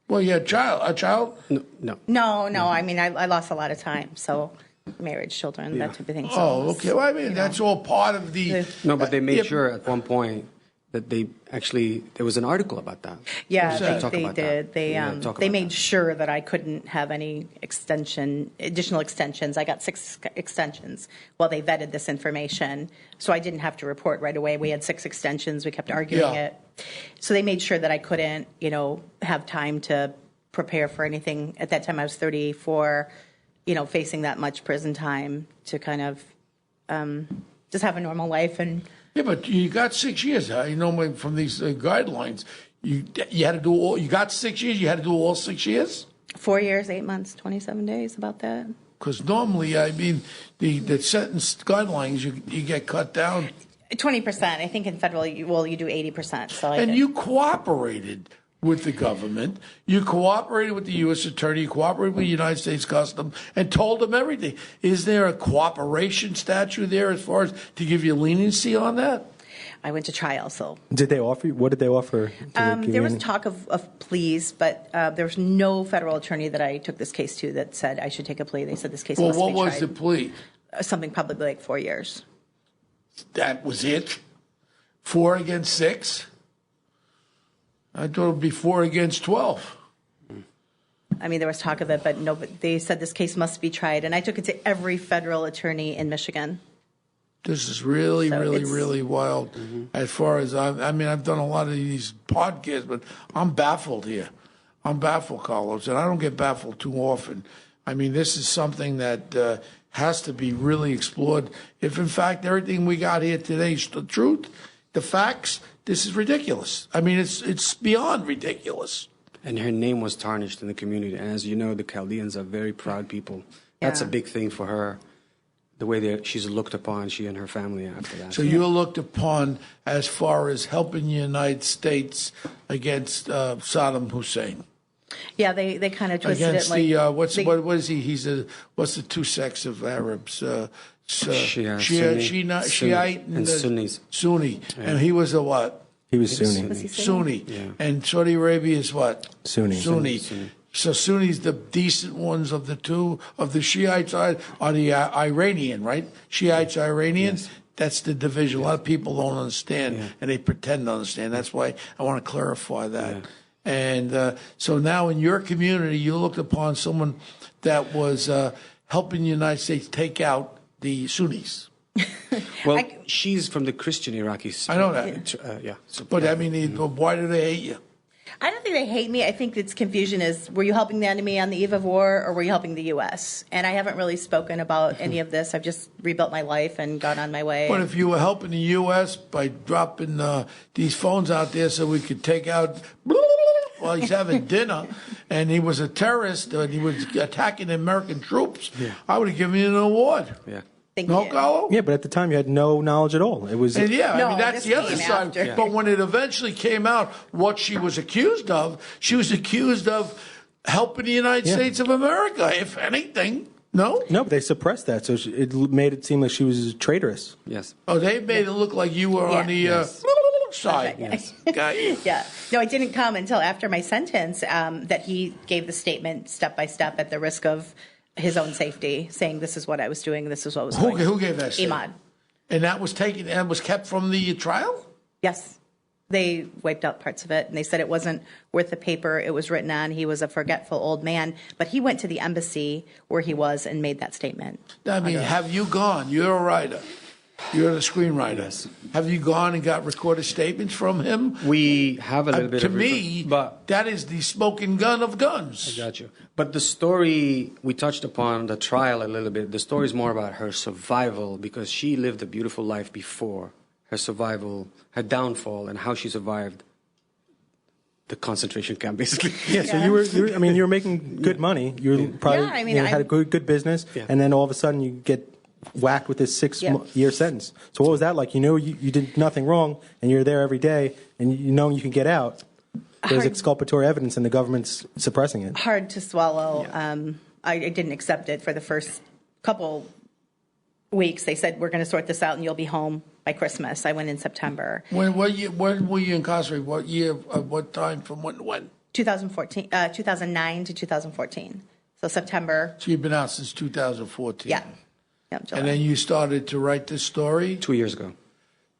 Well, you had a child? No. No. I mean, I lost a lot of time. So marriage, children, that type of thing. So Oh, okay. Well, I mean, that's all part of the. No, but they made yeah, sure at one point that there was an article about that. Yeah, We should talk they about did. that. They Talk they about made that. sure that I couldn't have any additional extensions. I got 6 extensions while they vetted this information, so I didn't have to report right away. We had 6 extensions. We kept arguing Yeah. it, so they made sure that I couldn't, have time to prepare for anything. At that time, I was 34, facing that much prison time to kind of just have a normal life and. Yeah, but you got 6 years. From these guidelines, you had to do all. You got 6 years. You had to do all 6 years. 4 years, 8 months, 27 days, about that. Because normally, I mean, the sentence guidelines you get cut down. 20%. I think in federal, you do 80%. So And you cooperated with the government. You cooperated with the U.S. Attorney. You cooperated with the United States Customs and told them everything. Is there a cooperation statute there as far as to give you leniency on that? I went to trial, so. Did they offer you? What did they offer? Did they give There you was any- talk of pleas, but there was no federal attorney that I took this case to that said I should take a plea. They said this case Well, must what be was tried. the plea? Something probably like 4 years. That was it? 4 against 6? I thought it would be 4 against 12. I mean, there was talk of it, but no. But they said this case must be tried, and I took it to every federal attorney in Michigan. This is really, So really, it's- really wild. As far as I've done a lot of these podcasts, but I'm baffled here. I'm baffled, Carlos, and I don't get baffled too often. I mean, this is something that has to be really explored. If, in fact, everything we got here today is the truth, the facts, this is ridiculous. I mean, it's beyond ridiculous. And her name was tarnished in the community. And as you know, the Chaldeans are very proud people. That's a Yeah. big thing for her. the way she's looked upon, she and her family after that. So you're looked upon as far as helping the United States against Saddam Hussein. Yeah, they kind of twisted Against it like what is he? What's the two sects of Arabs? Shiite and Sunnis. Sunni. Yeah. And he was a what? He was Sunni. Was he Sunni. Yeah. And Saudi Arabia is what? Sunni. Sunni. So Sunni's the decent ones of the two. Of the Shiites are the Iranian, right? Shiites are Iranians. Yes. That's the division. A lot of people don't understand, and they pretend to understand. That's why I want to clarify that. Yeah. And so now in your community, you looked upon someone that was helping the United States take out the Sunnis. Well, she's from the Christian Iraqis. I know that. So, but I mean, why do they hate you? I don't think they hate me. I think its confusion is, were you helping the enemy on the eve of war, or were you helping the U.S.? And I haven't really spoken about any of this. I've just rebuilt my life and gone on my way. But if you were helping the U.S. by dropping these phones out there so we could take out while he's having dinner, and he was a terrorist, and he was attacking American troops, I would have given you an award. Yeah. No, Carlo? Yeah, but at the time you had no knowledge at all. It was I mean, that's the other side. After. But when it eventually came out what she was accused of helping the United States of America, if anything. No? No, but they suppressed that, so it made it seem like she was traitorous. Yes. Oh, they made it look like you were on the side. Yes. Got Yeah. No, it didn't come until after my sentence that he gave the statement step by step at the risk of his own safety, saying this is what I was doing, this is what was going on. Who gave that statement? Imad. And that was taken and was kept from the trial? Yes. They wiped out parts of it, and they said it wasn't worth the paper it was written on. He was a forgetful old man, but he went to the embassy where he was and made that statement. I mean, have you gone? You're a writer. You're the screenwriter. Yes. Have you gone and got recorded statements from him? We have a little bit to of me, but that is the smoking gun of guns. I got you. But the story, we touched upon the trial a little bit. The story is more about her survival, because she lived a beautiful life before her survival, her downfall, and how she survived the concentration camp, basically. Yeah, so you were making good money. You were probably had a good business, and then all of a sudden you get whacked with this 6-year sentence. So what was that like? You know, you did nothing wrong, and you're there every day, and you know you can get out. There's exculpatory evidence, and the government's suppressing it. Hard to swallow. Yeah. I didn't accept it for the first couple weeks. They said, we're going to sort this out, and you'll be home by Christmas. I went in September. When were you incarcerated? What year, what time, from when to when? 2009 to 2014. So September. So you've been out since 2014? Yeah. Yep, July. And then you started to write this story? 2 years ago.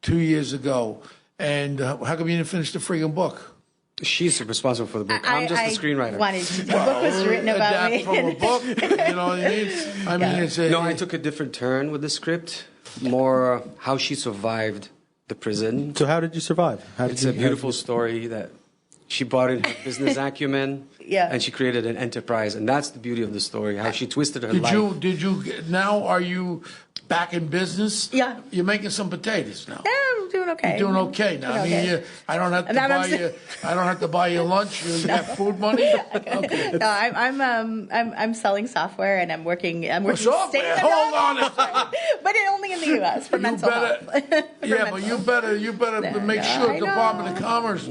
2 years ago. And how come you didn't finish the friggin' book? She's responsible for the book. I'm just the screenwriter. The book was written about me. From a book, you know what I mean? I took a different turn with the script, more how she survived the prison. So how did you survive? It's a beautiful story that she brought in her business acumen, and she created an enterprise, and that's the beauty of the story, how she twisted her life. Now are you back in business? Yeah. You're making some potatoes now. Yeah, I'm doing okay. You're doing okay now. I don't have to buy you. I don't have to buy you lunch. You have food money. Okay. No, I'm selling software, and I'm working. Software. Hold on a second. But only in the U.S. for mental health. But you better make sure Department of Commerce.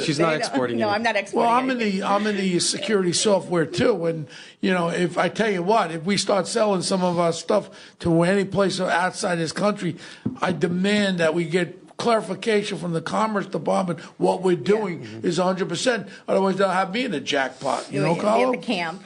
She's not exporting. No, I'm not exporting. Well, I'm in the security software too, and if I tell you what, if we start selling some of our stuff to any place outside this country, I demand that we get clarification from the Commerce Department what we're doing is 100%. Otherwise, they'll have me in a jackpot. Carlo? At the camp.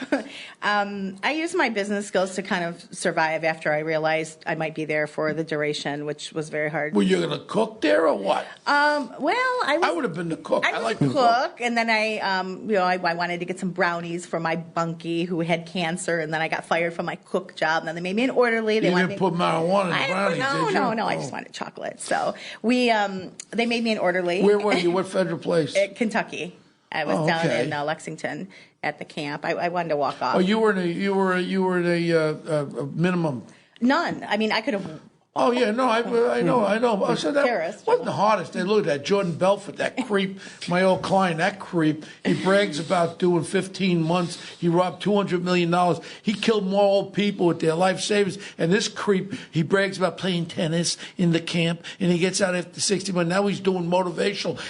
I used my business skills to kind of survive after I realized I might be there for the duration, which was very hard. Were you going to cook there or what? I would have been the cook. I like to cook, and then I wanted to get some brownies for my bunkie who had cancer, and then I got fired from my cook job, and then they made me an orderly. You didn't put marijuana in the brownies, did you? No, I just wanted chocolate. So they made me an orderly. Where were you? What federal place? Kentucky. I was down in Lexington at the camp. I wanted to walk off. Oh, you were the minimum. None. I mean, I could have Oh, yeah, no, I know. I said that Terrorist. wasn't the hardest. They looked at Jordan Belfort, that creep, my old client, that creep. He brags about doing 15 months. He robbed $200 million. He killed more old people with their life savings. And this creep, he brags about playing tennis in the camp, and he gets out after 60 months. Now he's doing motivational.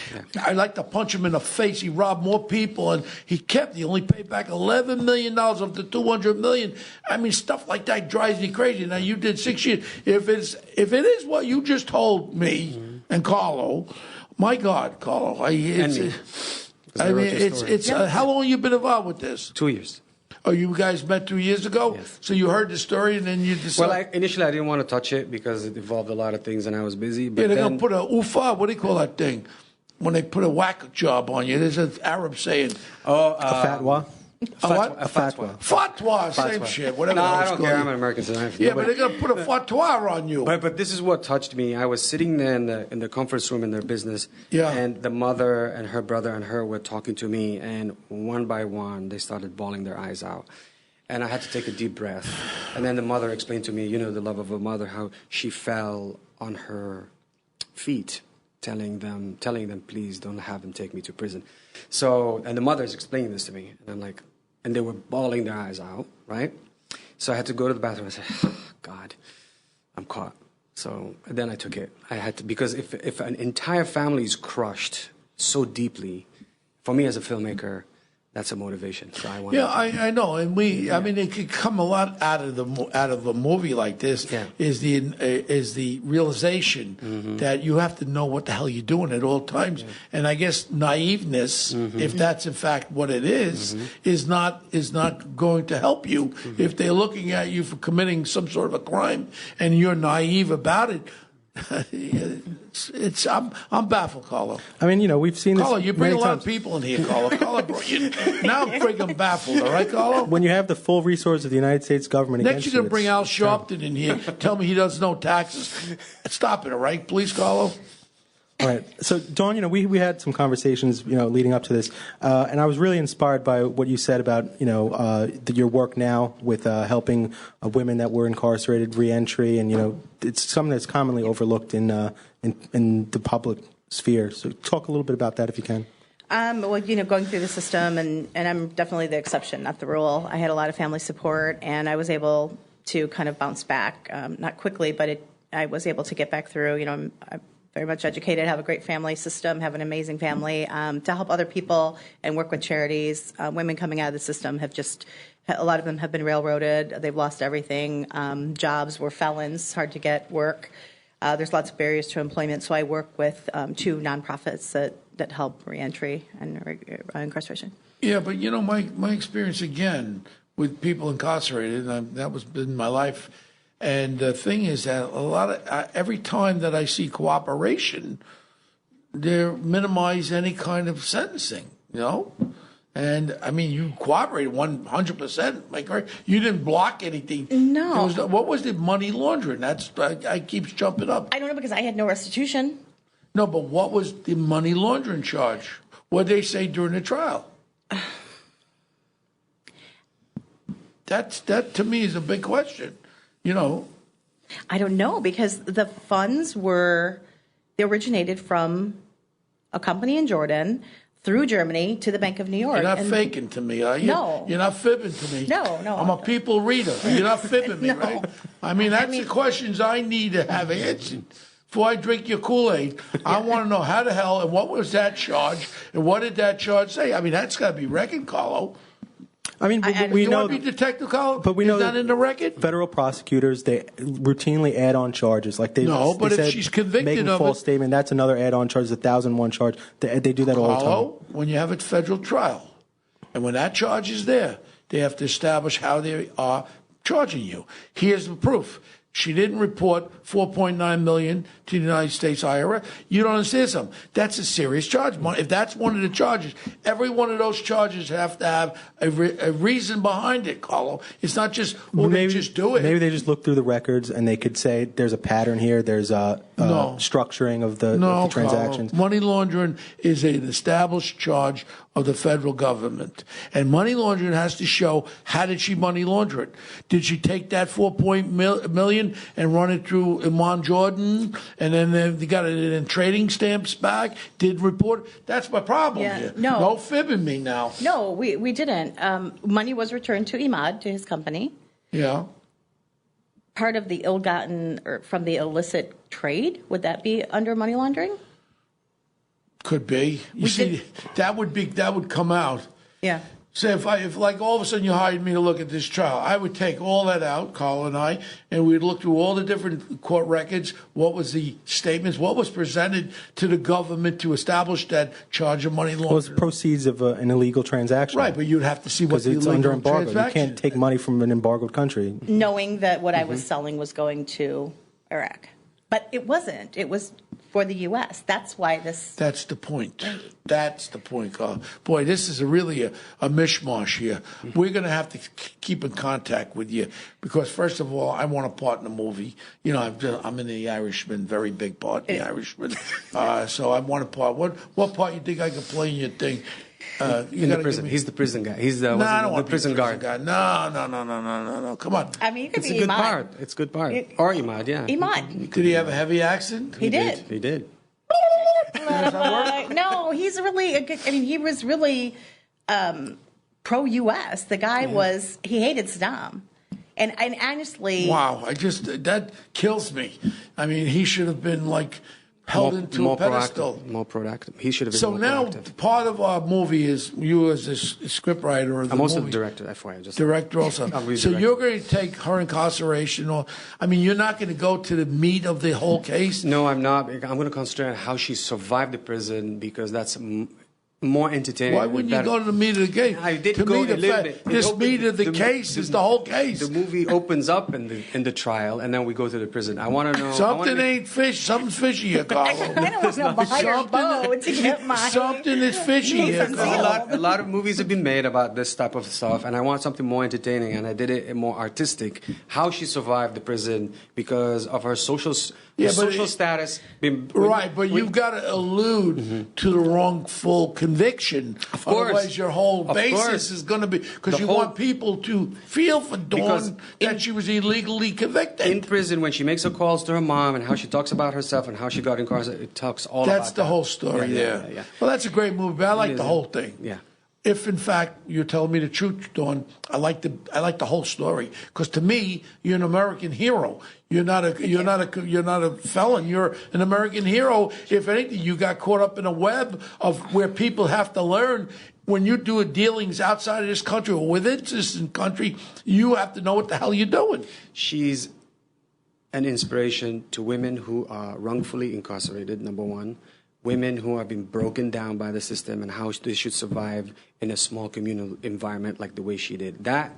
I like to punch him in the face. He robbed more people, and he only paid back $11 million of the $200 million. I mean, stuff like that drives me crazy. Now, you did 6 years. If it is what you just told me and Carlo, my God, Carlo, it's how long you been involved with this? 2 years. Oh, you guys met 2 years ago? Yes. So you heard the story and then you decided. Well, initially I didn't want to touch it because it involved a lot of things and I was busy. But yeah, they're then, going to put a ufa, what do you call that thing? When they put a whack job on you. There's an Arab saying. A fatwa. What? A fatwa. Fatwa, same shit. Whatever. No, the hell I it's don't called. care. I'm an American citizen. Yeah, but they're going to put a fatwa on you. But this is what touched me. I was sitting there in the conference room in their business, and the mother and her brother and her were talking to me, and one by one they started bawling their eyes out. And I had to take a deep breath. And then the mother explained to me, the love of a mother, how she fell on her feet, telling them, please don't have them take me to prison. So, and the mother is explaining this to me, and I'm like, and they were bawling their eyes out, right? So I had to go to the bathroom and say, oh, God, I'm caught. So then I took it. I had to, because if an entire family is crushed so deeply, for me as a filmmaker, that's a motivation. So I want. Yeah, I know, and I mean, it could come a lot out of a movie like this. Yeah. Is the realization that you have to know what the hell you're doing at all times, and I guess naiveness, if that's in fact what it is not going to help you if they're looking at you for committing some sort of a crime and you're naive about it. I'm baffled, Carlo. I mean, we've seen this. Carlo, you bring many a lot times. of people in here, Carlo. Carlo brought you. Now I'm freaking baffled, all right, Carlo? When you have the full resource of the United States government Next, against you're going to bring it's Al Sharpton in here. Tell me he doesn't know taxes. Stop it, all right? Please, Carlo. All right. So, Dawn, we had some conversations, leading up to this, and I was really inspired by what you said about, your work now with helping women that were incarcerated, reentry, and it's something that's commonly overlooked in the public sphere. So, talk a little bit about that if you can. Well, going through the system, and I'm definitely the exception, not the rule. I had a lot of family support, and I was able to kind of bounce back, not quickly, but I was able to get back through. I'm very much educated, have a great family system, have an amazing family, to help other people and work with charities. Women coming out of the system a lot of them have been railroaded. They've lost everything. Jobs were felons, hard to get work. There's lots of barriers to employment. So I work with 2 nonprofits that help reentry and incarceration. Yeah, but my experience again with people incarcerated, and that was been my life. And the thing is that every time that I see cooperation, they minimize any kind of sentencing, And I mean, you cooperated 100%. You didn't block anything. No. What was the money laundering? I keeps jumping up. I don't know because I had no restitution. No, but what was the money laundering charge? What did they say during the trial? That to me is a big question. I don't know because the funds they originated from a company in Jordan through Germany to the Bank of New York. You're not faking to me, are you? No. You're not fibbing to me. No. I'm a people reader. You're not fibbing me, No. right? I mean, that's the questions I need to have answered. Before I drink your Kool-Aid, I want to know how the hell and what was that charge and what did that charge say? I mean, that's got to be reckoned, Carlo. I mean, we you know. want to be Detective Carlo? But we know is that in the record? Federal prosecutors, they routinely add on charges. Like they but they if said, she's convicted making of false it, statement, that's another add-on charge. The 1,001 charge. They do that all the Carlo, time. when you have a federal trial, and when that charge is there, they have to establish how they are charging you. Here's the proof. She didn't report $4.9 million to the United States IRS. You don't understand something. That's a serious charge. If that's one of the charges, every one of those charges have to have a reason behind it, Carlo. It's not just, they just do it. Maybe they just look through the records and they could say there's a pattern here. There's a structuring of the transactions. Carlo. Money laundering is an established charge of the federal government. And money laundering has to show how did she money launder it. Did she take that $4 million in and run it through Iman Jordan, and then they got it in trading stamps back, did report. That's my problem here. No fibbing me now. No, we didn't. Money was returned to Imad, to his company. Yeah. Part of the ill-gotten or from the illicit trade, would that be under money laundering? Could be. You see, that would come out. Yeah. So if like all of a sudden you hired me to look at this trial, I would take all that out, Carl and I, and we'd look through all the different court records. What was the statements? What was presented to the government to establish that charge of money laundering? Well, it's proceeds of an illegal transaction. Right, but you'd have to see what the it's illegal under embargo. transaction. You can't take money from an embargoed country. Knowing that what I was selling was going to Iraq. But it wasn't. It was for the U.S. That's why this... That's the point. That's the point, Carl. Boy, this is really a mishmash here. We're going to have to keep in contact with you because, first of all, I want a part in the movie. You know, I'm in The Irishman, very big part in The Irishman. So I want a part. What part you think I can play in your thing? In the prison. He's the prison guy. He's the, I don't the want prison guard. Guy. No. Come on. I mean, you could It's be a good Imad. part. It's a good part. Or Imad, yeah. Imad. Did he have a heavy accent? He did. He did. No, he's really, he was really pro-U.S. The guy he hated Saddam. And honestly... Wow, that kills me. I mean, he should have been held into a pedestal. More proactive. He should have been So more now proactive. part of our movie is you as a scriptwriter of the I'm also movie. the director, FYI. Director also. I'm So redirecting. you're going to take her incarceration, you're not going to go to the meat of the whole case? No, I'm not. I'm going to concentrate on how she survived the prison because that's more entertaining. Why wouldn't you go to the meat of the case? I did to go me, a little bit. This meat of the case is the whole case. The movie opens up in the trial, and then we go to the prison. I want to know. Something ain't fish. Something's fishy here, Carlo. I don't want to buy your boat to get my... Something is fishy here, Carlo. A lot of movies have been made about this type of stuff, and I want something more entertaining, and I did it more artistic. How she survived the prison because of her social status. Right, but you've got to allude to the wrongful conviction. Of course. Otherwise, your whole basis is going to be... Because you want people to feel for Dawn that she was illegally convicted. In prison, when she makes her calls to her mom and how she talks about herself and how she got incarcerated, it talks all about that. That's the whole story there. Yeah. Well, that's a great movie, but I like the whole thing. Yeah. If in fact you're telling me the truth, Dawn, I like the whole story because to me you're an American hero. You're not a felon. You're an American hero. If anything, you got caught up in a web of where people have to learn. When you do dealings outside of this country or within this country, you have to know what the hell you're doing. She's an inspiration to women who are wrongfully incarcerated. Number one. Women who have been broken down by the system and how they should survive in a small communal environment like the way she did. That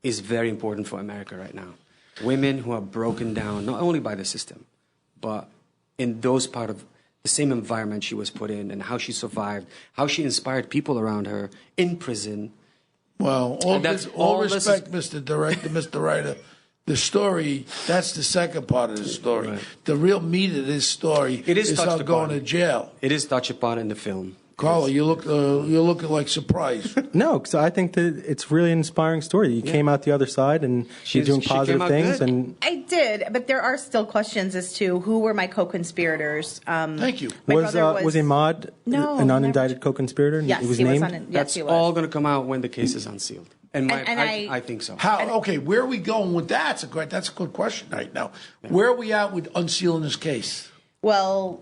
is very important for America right now. Women who are broken down, not only by the system, but in those part of the same environment she was put in and how she survived, how she inspired people around her in prison. Well, all respect, Mr. Director, Mr. Writer. The story, that's the second part of the story. Right. The real meat of this story is her going to jail. It is touched upon in the film. Carla, you're looking like surprised. No, because I think that it's really an inspiring story. You came out the other side and you're doing positive things. Good. And I did, but there are still questions as to who were my co-conspirators. Thank you. Was Imad an unindicted co-conspirator? Yes, he was named? named? That's all going to come out when the case is unsealed. And I think so. Okay, where are we going with that? That's a good question right now. Yeah. Where are we at with unsealing this case? Well,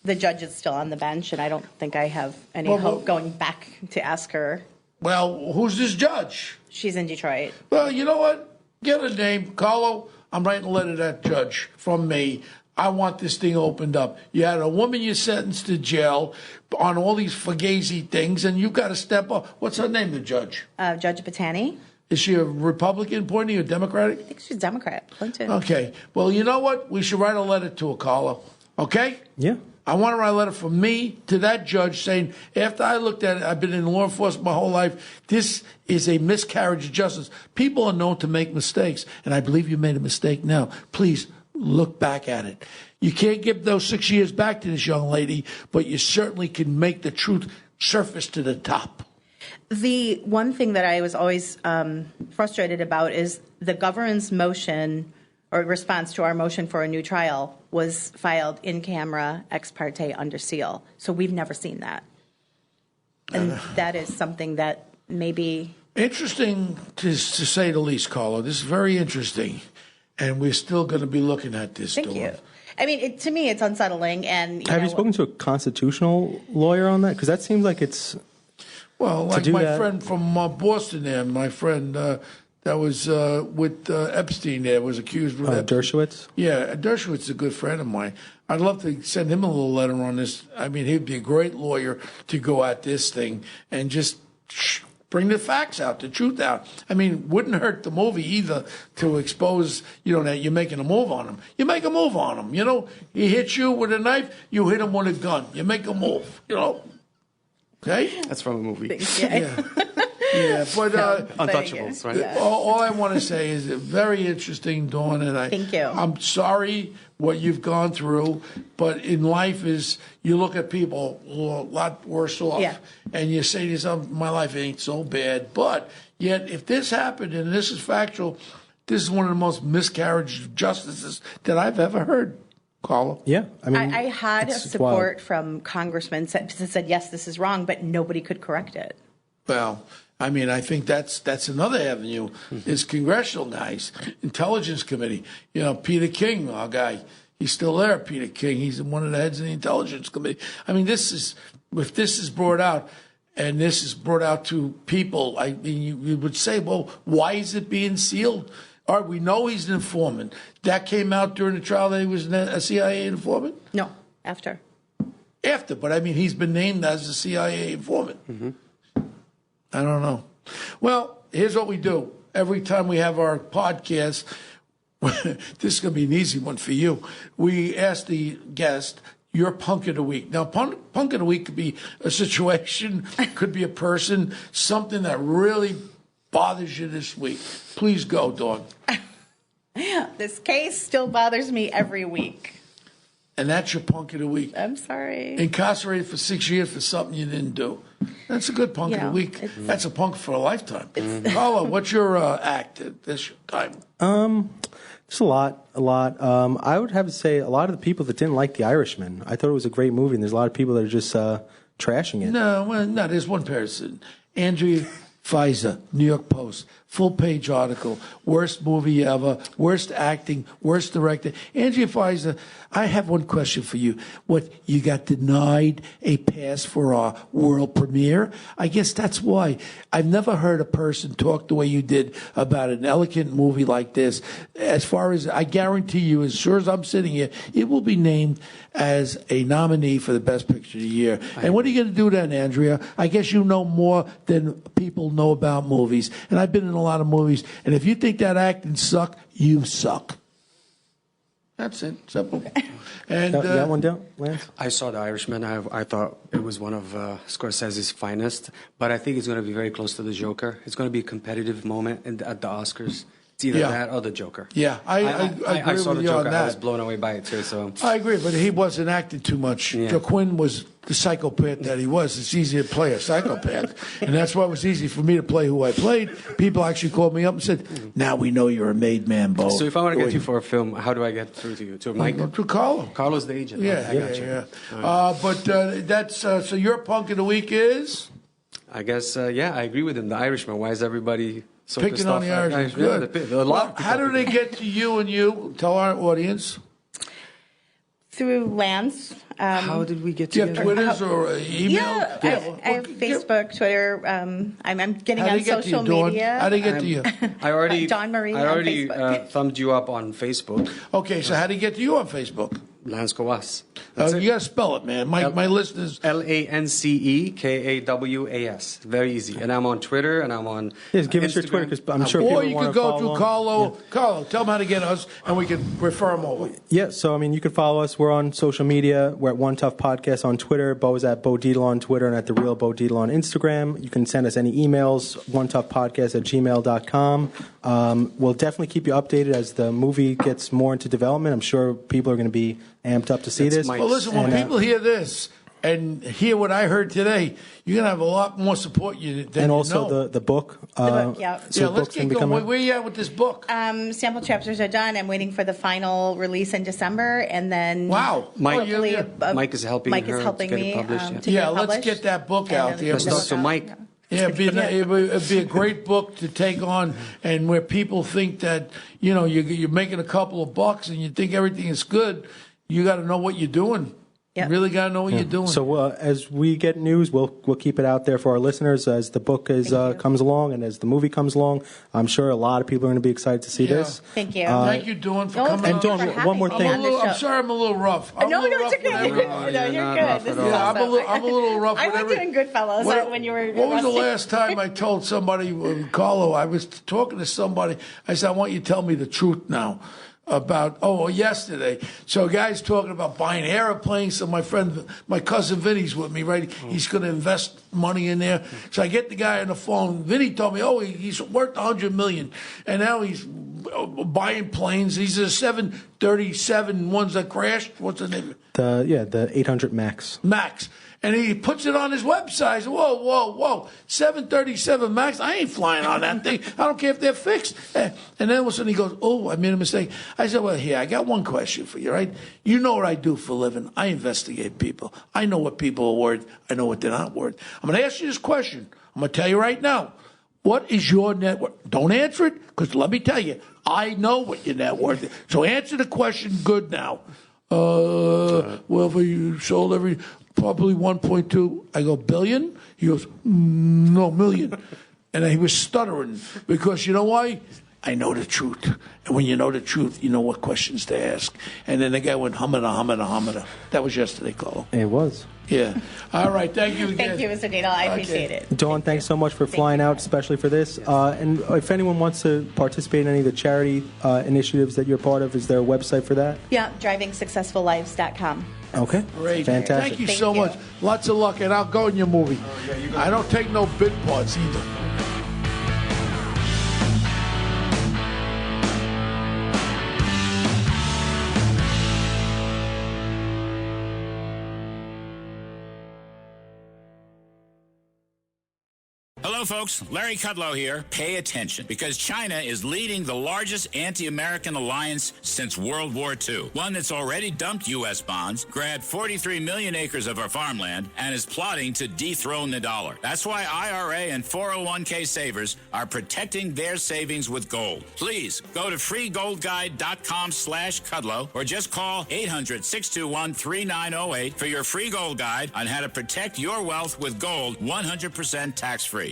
the judge is still on the bench, and I don't think I have any hope going back to ask her. Well, who's this judge? She's in Detroit. Well, you know what? Get a name. Carlo, I'm writing a letter to that judge from me. I want this thing opened up. You had a woman you sentenced to jail on all these fugazi things, and you've got to step up. What's her name, the judge? Judge Batani. Is she a Republican appointee or Democratic? I think she's Democrat. Clinton. Okay. Well, you know what? We should write a letter to her, Carlo. Okay? Yeah. I want to write a letter from me to that judge saying, after I looked at it, I've been in law enforcement my whole life, this is a miscarriage of justice. People are known to make mistakes, and I believe you made a mistake now. Please look back at it. You can't give those 6 years back to this young lady, but you certainly can make the truth surface to the top. The one thing that I was always frustrated about is the governance motion or response to our motion for a new trial was filed in camera, ex parte, under seal. So we've never seen that. And that is something that maybe... Interesting to say the least, Carlo. This is very interesting. And we're still going to be looking at this. Thank you. I mean, to me, it's unsettling. And have you spoken to a constitutional lawyer on that? Because that seems like it's... Well, like my friend from Boston there, my friend that was with Epstein there, was accused with Dershowitz? Yeah, Dershowitz is a good friend of mine. I'd love to send him a little letter on this. I mean, he'd be a great lawyer to go at this thing and just bring the facts out, the truth out. I mean, wouldn't hurt the movie either to expose, that you're making a move on him. You make a move on him, He hits you with a knife, you hit him with a gun. You make a move, Okay? That's from a movie. Yeah. Yeah, but Untouchables, right? Yeah. All I want to say is very interesting, Dawn, and Thank you. I'm sorry what you've gone through, but in life is you look at people who are a lot worse off, and you say to yourself, my life ain't so bad. But yet, if this happened, and this is factual, this is one of the most miscarriages of justices that I've ever heard. Carlo? Yeah. I mean, I had support from congressmen that said, yes, this is wrong, but nobody could correct it. Well, I mean, I think that's another avenue. Is congressional guys, intelligence committee. Peter King, our guy, he's still there. Peter King, he's one of the heads of the intelligence committee. I mean, if this is brought out, and this is brought out to people, I mean, you would say, well, why is it being sealed? All right, we know he's an informant. That came out during the trial that he was a CIA informant? No, after. After, but I mean, he's been named as a CIA informant. I don't know. Well, here's what we do. Every time we have our podcast, this is going to be an easy one for you. We ask the guest, your punk of the week. Now, punk of the week could be a situation, could be a person, something that really bothers you this week. Please go, Dawn. This case still bothers me every week. And that's your punk of the week. I'm sorry. Incarcerated for 6 years for something you didn't do. That's a good punk of the week. That's a punk for a lifetime. Carla, what's your act at this time? Just a lot. I would have to say a lot of the people that didn't like The Irishman. I thought it was a great movie, and there's a lot of people that are just trashing it. No, there's one person. Andrea Pfizer, New York Post, full-page article, worst movie ever, worst acting, worst director. Andrea Pfizer, I have one question for you. What, you got denied a pass for our world premiere? I guess that's why. I've never heard a person talk the way you did about an elegant movie like this. As far as, I guarantee you, as sure as I'm sitting here, it will be named as a nominee for the Best Picture of the Year. And what are you going to do then, Andrea? I guess you know more than people know about movies. And I've been in a lot of movies. And if you think that acting suck, you suck. That's it. Simple. And you got one down, Lance? I saw The Irishman. I thought it was one of Scorsese's finest, but I think it's going to be very close to The Joker. It's going to be a competitive moment at the Oscars. It's either that or The Joker. Yeah, I agree saw with The you Joker. on that. I was blown away by it too. So I agree, but he wasn't acting too much. Yeah. Joe Quinn was the psychopath that he was. It's easy to play a psychopath, and that's why it was easy for me to play who I played. People actually called me up and said, "Now we know you're a made man, Bo." if I want to get you for a film, how do I get through to you? To Mike? To Carlo. Carlo's the agent. Yeah, I got you. yeah. But that's so. Your punk of the week is I guess I agree with him. The Irishman. Why is everybody so picking pissed on off the at Irishman? Good. How do they get to you and you? Tell our audience. Through Lance. How did we get Do you together? have Twitters or email? Yeah, I have Facebook, Twitter. I'm getting on social media. How do they get to you? I already Dawn Marie I on already Facebook. thumbed you up on Facebook. Okay, so how do they get to you on Facebook? Lance Kawas. You got to spell it, man. My listeners. LanceKawas. Very easy. And I'm on Twitter and I'm on Yes, give us your Instagram. Twitter because I'm sure people Or you want could to go follow to Carlo. Carlo, tell them how to get us, and we can refer them over. Yeah, so I mean, you can follow us. We're on social media. We're at One Tough Podcast on Twitter. Bo's at Bo Dietl on Twitter and at The Real Bo Dietl on Instagram. You can send us any emails, onetoughpodcast@gmail.com. We'll definitely keep you updated as the movie gets more into development. I'm sure people are going to be amped up to see this. Well, listen, when people hear this, and hear what I heard today, you're going to have a lot more support than And you also know. the book. The book, yeah. So Yeah, let's books get can going. become Where you at with this book? Sample chapters are done. I'm waiting for the final release in December, and then Wow. Mike- hopefully, Mike is helping Mike her is helping to get it me published, to yeah. get Yeah, it let's published. get that book And out then there. the Let's book so out, Mike- yeah. Yeah, it'd be a great book to take on, and where people think that you're making a couple of bucks and you think everything is good, you got to know what you're doing. Yep. You really got to know what you're doing. So as we get news, we'll keep it out there for our listeners as the book comes along and as the movie comes along. I'm sure a lot of people are going to be excited to see this. Thank you. Thank you, Dawn, for coming and on. Dawn, Thank you for one more having thing. me on the I'm show. sorry I'm a little rough. No, I'm a little it's rough okay. with No, everybody. you're not good. rough This at is all. Yeah, awesome. I'm a little rough I with liked everybody. you in Goodfellas when you were. What was the rusty. last time I told somebody, Carlo, I was talking to somebody, I said, I want you to tell me the truth now. Yesterday. So a guy's talking about buying airplanes. So my cousin Vinny's with me, right? He's going to invest money in there. So I get the guy on the phone. Vinny told me, he's worth $100 million. And now he's buying planes. These are 737 ones that crashed. What's the name? The 800 Max. Max. And he puts it on his website. I said, whoa. 737 Max? I ain't flying on that thing. I don't care if they're fixed. And then all of a sudden he goes, I made a mistake. I said, well, here, I got one question for you, right? You know what I do for a living. I investigate people. I know what people are worth. I know what they're not worth. I'm going to ask you this question. I'm going to tell you right now. What is your net worth? Don't answer it, because let me tell you, I know what your net worth is. So answer the question good now. Well, if you sold probably 1.2. I go, billion? He goes, no, million. And he was stuttering because you know why? I know the truth. And when you know the truth, you know what questions to ask. And then the guy went, humana. That was yesterday, Carlo. It was. Yeah. All right. Thank you again. Thank you, Mr. Dino. I appreciate it. Dawn, thanks so much for flying out, especially for this. And if anyone wants to participate in any of the charity initiatives that you're part of, is there a website for that? Yeah, drivingsuccessfullives.com. Okay. Great. Fantastic. Thank you Thank so you. much. Lots of luck, and I'll go in your movie. I don't take no bit parts either. Hello, folks. Larry Kudlow here. Pay attention, because China is leading the largest anti-American alliance since World War II. One that's already dumped U.S. bonds, grabbed 43 million acres of our farmland, and is plotting to dethrone the dollar. That's why IRA and 401k savers are protecting their savings with gold. Please go to freegoldguide.com/Kudlow or just call 800-621-3908 for your free gold guide on how to protect your wealth with gold 100% tax-free.